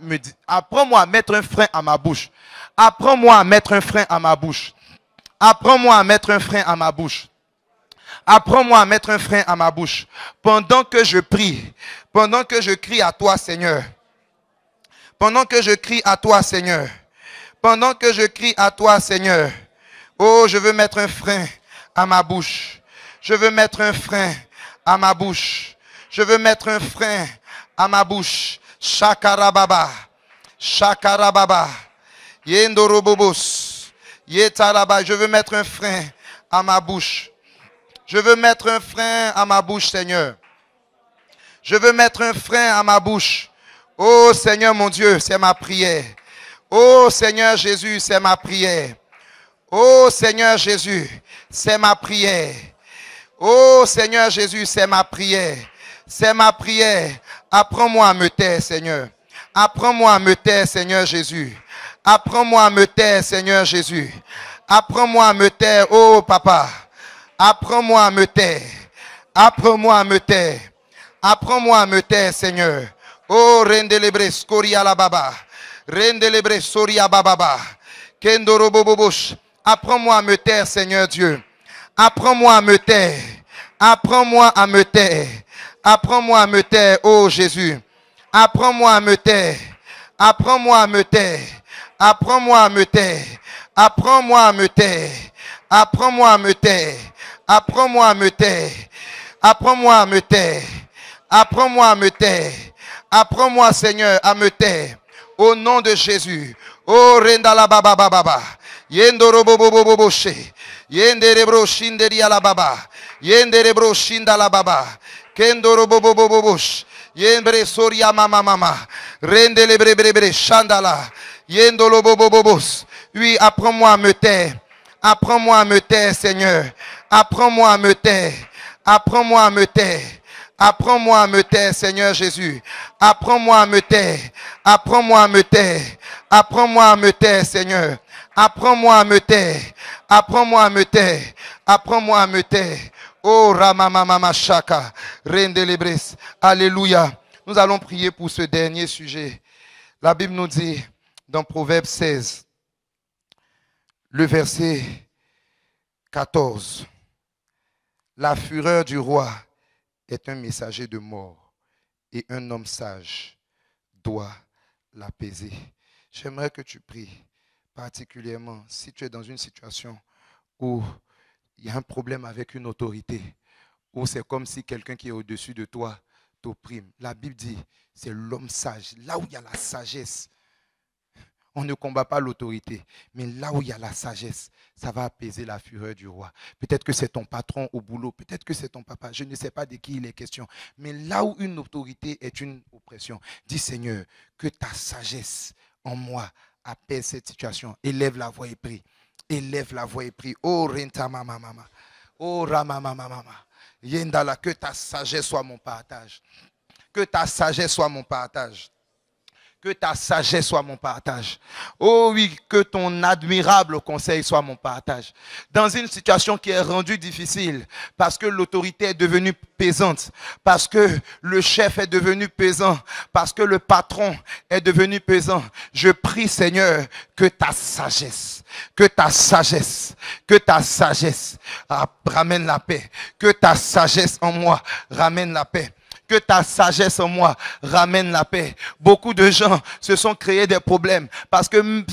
à mettre un frein à ma bouche. Apprends-moi à mettre un frein à ma bouche. Apprends-moi à mettre un frein à ma bouche. Apprends-moi à mettre un frein à ma bouche. Pendant que je prie, pendant que je crie à toi, Seigneur. Pendant que je crie à toi, Seigneur. Pendant que je crie à toi, Seigneur. Oh, je veux mettre un frein à ma bouche. Je veux mettre un frein à ma bouche. Je veux mettre un frein à ma bouche. Shakarababa. Shakarababa. Yendorobobos. Yetaraba. Je veux mettre un frein à ma bouche. Je veux mettre un frein à ma bouche, Seigneur. Je veux mettre un frein à ma bouche. Oh Seigneur mon Dieu, c'est ma prière. Oh Seigneur Jésus, c'est ma prière. Oh Seigneur Jésus, c'est ma prière. Oh Seigneur Jésus, c'est ma prière. C'est ma prière. Apprends-moi à me taire, Seigneur. Apprends-moi à me taire, Seigneur Jésus. Apprends-moi à me taire, Seigneur Jésus. Apprends-moi à me taire, oh Papa. Apprends-moi à me taire. Apprends-moi à me taire. Apprends-moi à me taire, Seigneur. Oh, rendelebre scoria la baba. Rendelebre soria bababa. Kendorobobobosh. Apprends-moi à me taire, Seigneur Dieu. Apprends-moi à me taire. Apprends-moi à me taire. Apprends-moi à me taire, oh Jésus. Apprends-moi à me taire. Apprends-moi à me taire. Apprends-moi à me taire. Apprends-moi à me taire. Apprends-moi à me taire. Apprends-moi à me taire. Apprends-moi à me taire. Apprends-moi à me taire. Apprends-moi, Seigneur, à me taire. Au nom de Jésus. Oh, rendala baba baba. Yendoro bobo bobo boshe. Yenderebro shinderia la baba. Yenderebro shinda la baba. Kendoro bobo bobo bosh. Yembre soria mama mama. Rendelebre brebre chandala. Yendolo bobo bobos. Oui, apprends-moi à me taire. Apprends-moi à me taire, Seigneur. Apprends-moi à me taire. Apprends-moi à me taire. Apprends-moi à me taire, Seigneur Jésus. Apprends-moi à me taire. Apprends-moi à me taire. Apprends-moi à me taire, Seigneur. Apprends-moi à me taire. Apprends-moi à me taire. Apprends-moi à me taire. Oh, Ramamama Shaka. Rendelebres. Alléluia. Nous allons prier pour ce dernier sujet. La Bible nous dit dans Proverbe 16, le verset 14. La fureur du roi est un messager de mort et un homme sage doit l'apaiser. J'aimerais que tu pries particulièrement si tu es dans une situation où il y a un problème avec une autorité, où c'est comme si quelqu'un qui est au-dessus de toi t'opprime. La Bible dit, c'est l'homme sage. Là où il y a la sagesse, on ne combat pas l'autorité, mais là où il y a la sagesse, ça va apaiser la fureur du roi. Peut-être que c'est ton patron au boulot, peut-être que c'est ton papa, je ne sais pas de qui il est question. Mais là où une autorité est une oppression, dis Seigneur, que ta sagesse en moi apaise cette situation. Élève la voix et prie. Élève la voix et prie. Oh Renta mama mama. Oh Rama mama mama. Yendala, que ta sagesse soit mon partage. Que ta sagesse soit mon partage. Que ta sagesse soit mon partage. Oh oui, que ton admirable conseil soit mon partage. Dans une situation qui est rendue difficile, parce que l'autorité est devenue pesante, parce que le chef est devenu pesant, parce que le patron est devenu pesant, je prie Seigneur que ta sagesse ramène la paix. Que ta sagesse en moi ramène la paix. Que ta sagesse en moi ramène la paix. Beaucoup de gens se sont créés des problèmes parce que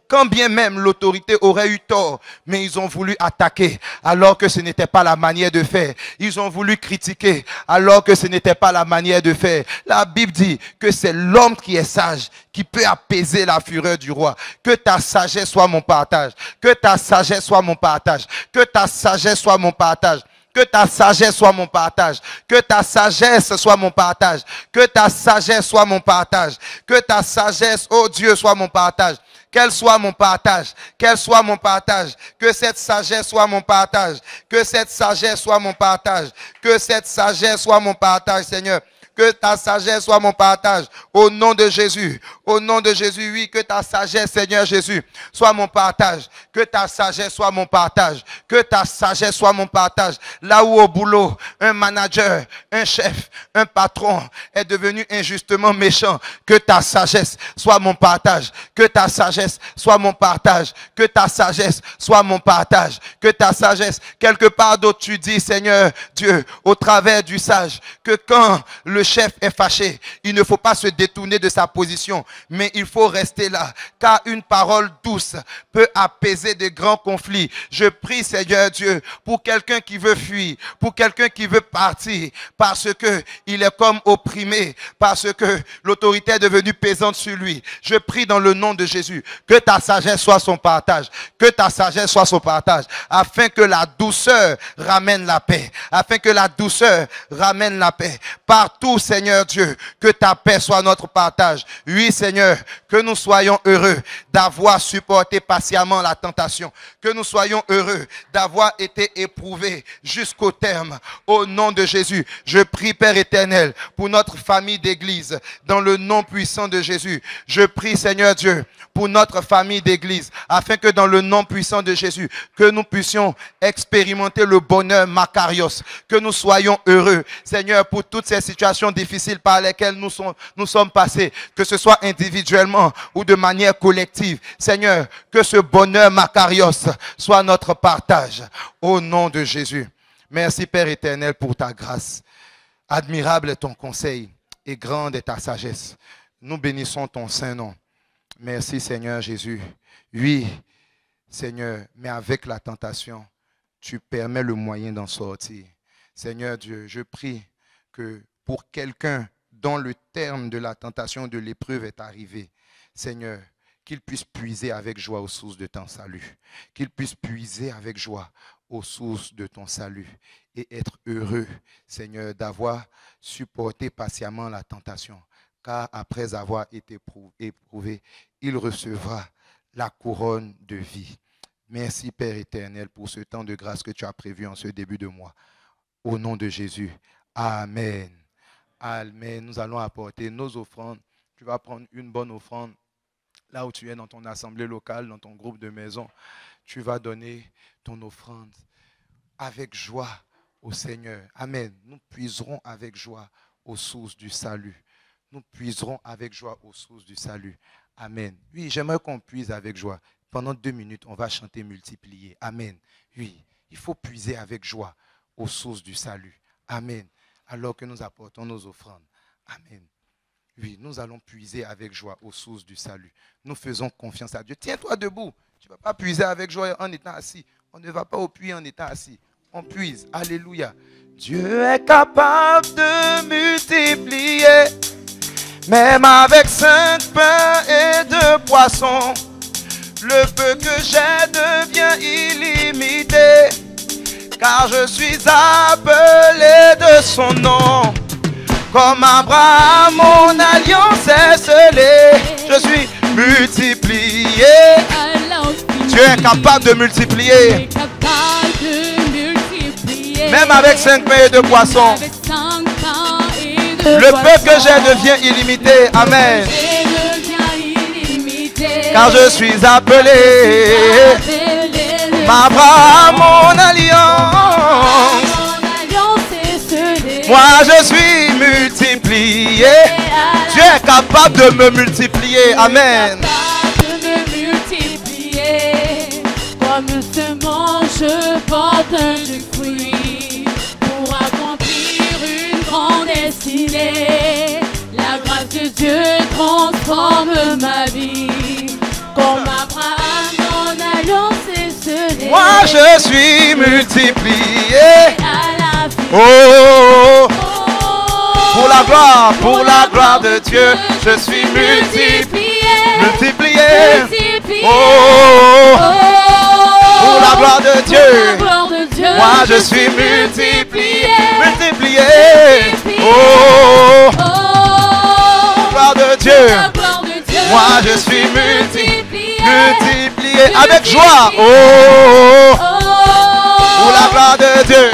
quand bien même l'autorité aurait eu tort, mais ils ont voulu attaquer alors que ce n'était pas la manière de faire. Ils ont voulu critiquer alors que ce n'était pas la manière de faire. La Bible dit que c'est l'homme qui est sage qui peut apaiser la fureur du roi. Que ta sagesse soit mon partage. Que ta sagesse soit mon partage. Que ta sagesse soit mon partage. Que ta sagesse soit mon partage. Que ta sagesse soit mon partage. Que ta sagesse soit mon partage. Que ta sagesse, oh Dieu, soit mon partage. Qu'elle soit mon partage. Qu'elle soit mon partage. Que cette sagesse soit mon partage. Que cette sagesse soit mon partage. Que cette sagesse soit mon partage, Seigneur. Que ta sagesse soit mon partage. Au nom de Jésus. Au nom de Jésus, oui, que ta sagesse, Seigneur Jésus, soit mon partage. Que ta sagesse soit mon partage. Que ta sagesse soit mon partage. Là où au boulot, un manager, un chef, un patron est devenu injustement méchant. Que ta sagesse soit mon partage. Que ta sagesse soit mon partage. Que ta sagesse soit mon partage. Que ta sagesse, quelque part d'autre, tu dis, Seigneur Dieu, au travers du sage, que quand le chef est fâché, il ne faut pas se détourner de sa position, mais il faut rester là, car une parole douce peut apaiser de grands conflits. Je prie, Seigneur Dieu, pour quelqu'un qui veut fuir, pour quelqu'un qui veut partir, parce que il est comme opprimé, parce que l'autorité est devenue pesante sur lui. Je prie dans le nom de Jésus, que ta sagesse soit son partage, que ta sagesse soit son partage, afin que la douceur ramène la paix, afin que la douceur ramène la paix. Partout, Seigneur Dieu, que ta paix soit notre partage. Oui, Seigneur, que nous soyons heureux d'avoir supporté patiemment la tentation. Que nous soyons heureux d'avoir été éprouvés jusqu'au terme. Au nom de Jésus, je prie, Père éternel, pour notre famille d'église, dans le nom puissant de Jésus. Je prie, Seigneur Dieu, pour notre famille d'église, afin que dans le nom puissant de Jésus, que nous puissions expérimenter le bonheur Makarios, que nous soyons heureux, Seigneur, pour toutes ces situations difficiles par lesquelles nous sommes passés, que ce soit individuellement ou de manière collective. Seigneur, que ce bonheur Makarios soit notre partage, au nom de Jésus. Merci, Père éternel, pour ta grâce. Admirable est ton conseil et grande est ta sagesse. Nous bénissons ton saint nom. Merci, Seigneur Jésus. Oui, Seigneur, mais avec la tentation, tu permets le moyen d'en sortir. Seigneur Dieu, je prie que pour quelqu'un dont le terme de la tentation, de l'épreuve est arrivé, Seigneur, qu'il puisse puiser avec joie aux sources de ton salut. Qu'il puisse puiser avec joie aux sources de ton salut et être heureux, Seigneur, d'avoir supporté patiemment la tentation. Car après avoir été éprouvé, il recevra la couronne de vie. Merci, Père éternel, pour ce temps de grâce que tu as prévu en ce début de mois. Au nom de Jésus. Amen. Amen. Nous allons apporter nos offrandes. Tu vas prendre une bonne offrande. Là où tu es dans ton assemblée locale, dans ton groupe de maison, tu vas donner ton offrande avec joie au Seigneur. Amen. Nous puiserons avec joie aux sources du salut. Nous puiserons avec joie aux sources du salut. Amen. Oui, j'aimerais qu'on puise avec joie. Pendant 2 minutes, on va chanter multiplier. Amen. Oui, il faut puiser avec joie aux sources du salut. Amen. Alors que nous apportons nos offrandes. Amen. Oui, nous allons puiser avec joie aux sources du salut. Nous faisons confiance à Dieu. Tiens-toi debout. Tu ne vas pas puiser avec joie en étant assis. On ne va pas au puits en étant assis. On puise. Alléluia. Dieu est capable de multiplier, même avec 5 pains et 2 poissons. Le peu que j'ai devient illimité, car je suis appelé de son nom. Comme Abraham, mon alliance est scellée. Je suis multiplié. Dieu est capable de multiplier. Même avec 5 pains et 2 poissons. Le peu que j'ai devient illimité. Amen. car je suis appelé. M'abraham mon alliance. Moi je suis multiplié. Dieu est capable de me multiplier. Amen. Comme semence, je porte du fruit pour accomplir une grande destinée. La grâce de Dieu transforme ma vie. Comme Abraham, mon alliance est scellée. Moi je suis multiplié. Oh, pour la gloire de Dieu, je suis multiplié. Oh, pour la gloire de Dieu, moi je suis multiplié. Oh, gloire de Dieu, moi je suis multiplié avec joie. Oh, pour la gloire de Dieu,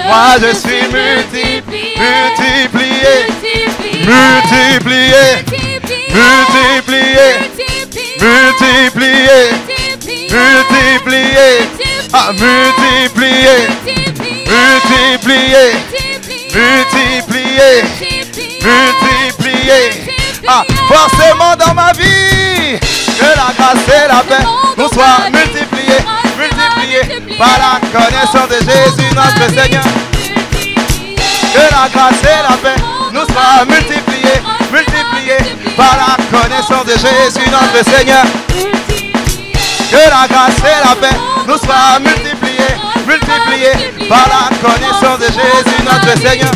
moi je suis multiplié. Ah, multiplié. Ah, forcément dans ma vie, que la grâce et la paix nous soient multipliées par la connaissance de Jésus notre Seigneur. Que la grâce et la paix nous soient multipliées par la connaissance de Jésus notre Seigneur. Que la grâce et la paix nous soient multipliées par la connaissance de Jésus notre Seigneur.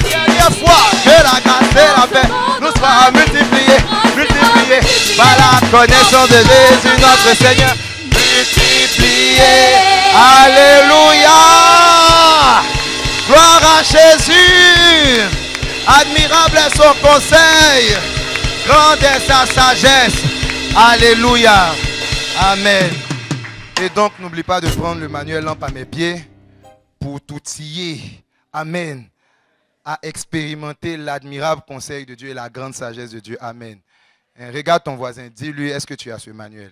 Dernière fois, que la grâce et la paix nous soient multipliées par la connaissance de Jésus notre Seigneur. Multipliées. Alléluia. Gloire à Jésus. Admirable est son conseil. Grande est sa sagesse. Alléluia. Amen. Et donc, n'oublie pas de prendre le manuel lampe à mes pieds pour t'outiller. Amen. À expérimenter l'admirable conseil de Dieu et la grande sagesse de Dieu. Amen. Et regarde ton voisin. Dis-lui, est-ce que tu as ce manuel?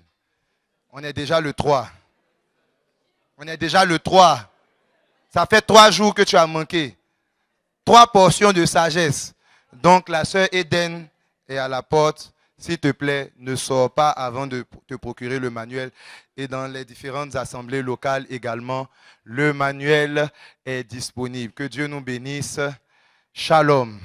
On est déjà le 3. On est déjà le 3. Ça fait 3 jours que tu as manqué. 3 portions de sagesse. Donc, la sœur Eden est à la porte. S'il te plaît, ne sors pas avant de te procurer le manuel. Et dans les différentes assemblées locales également, le manuel est disponible. Que Dieu nous bénisse. Shalom.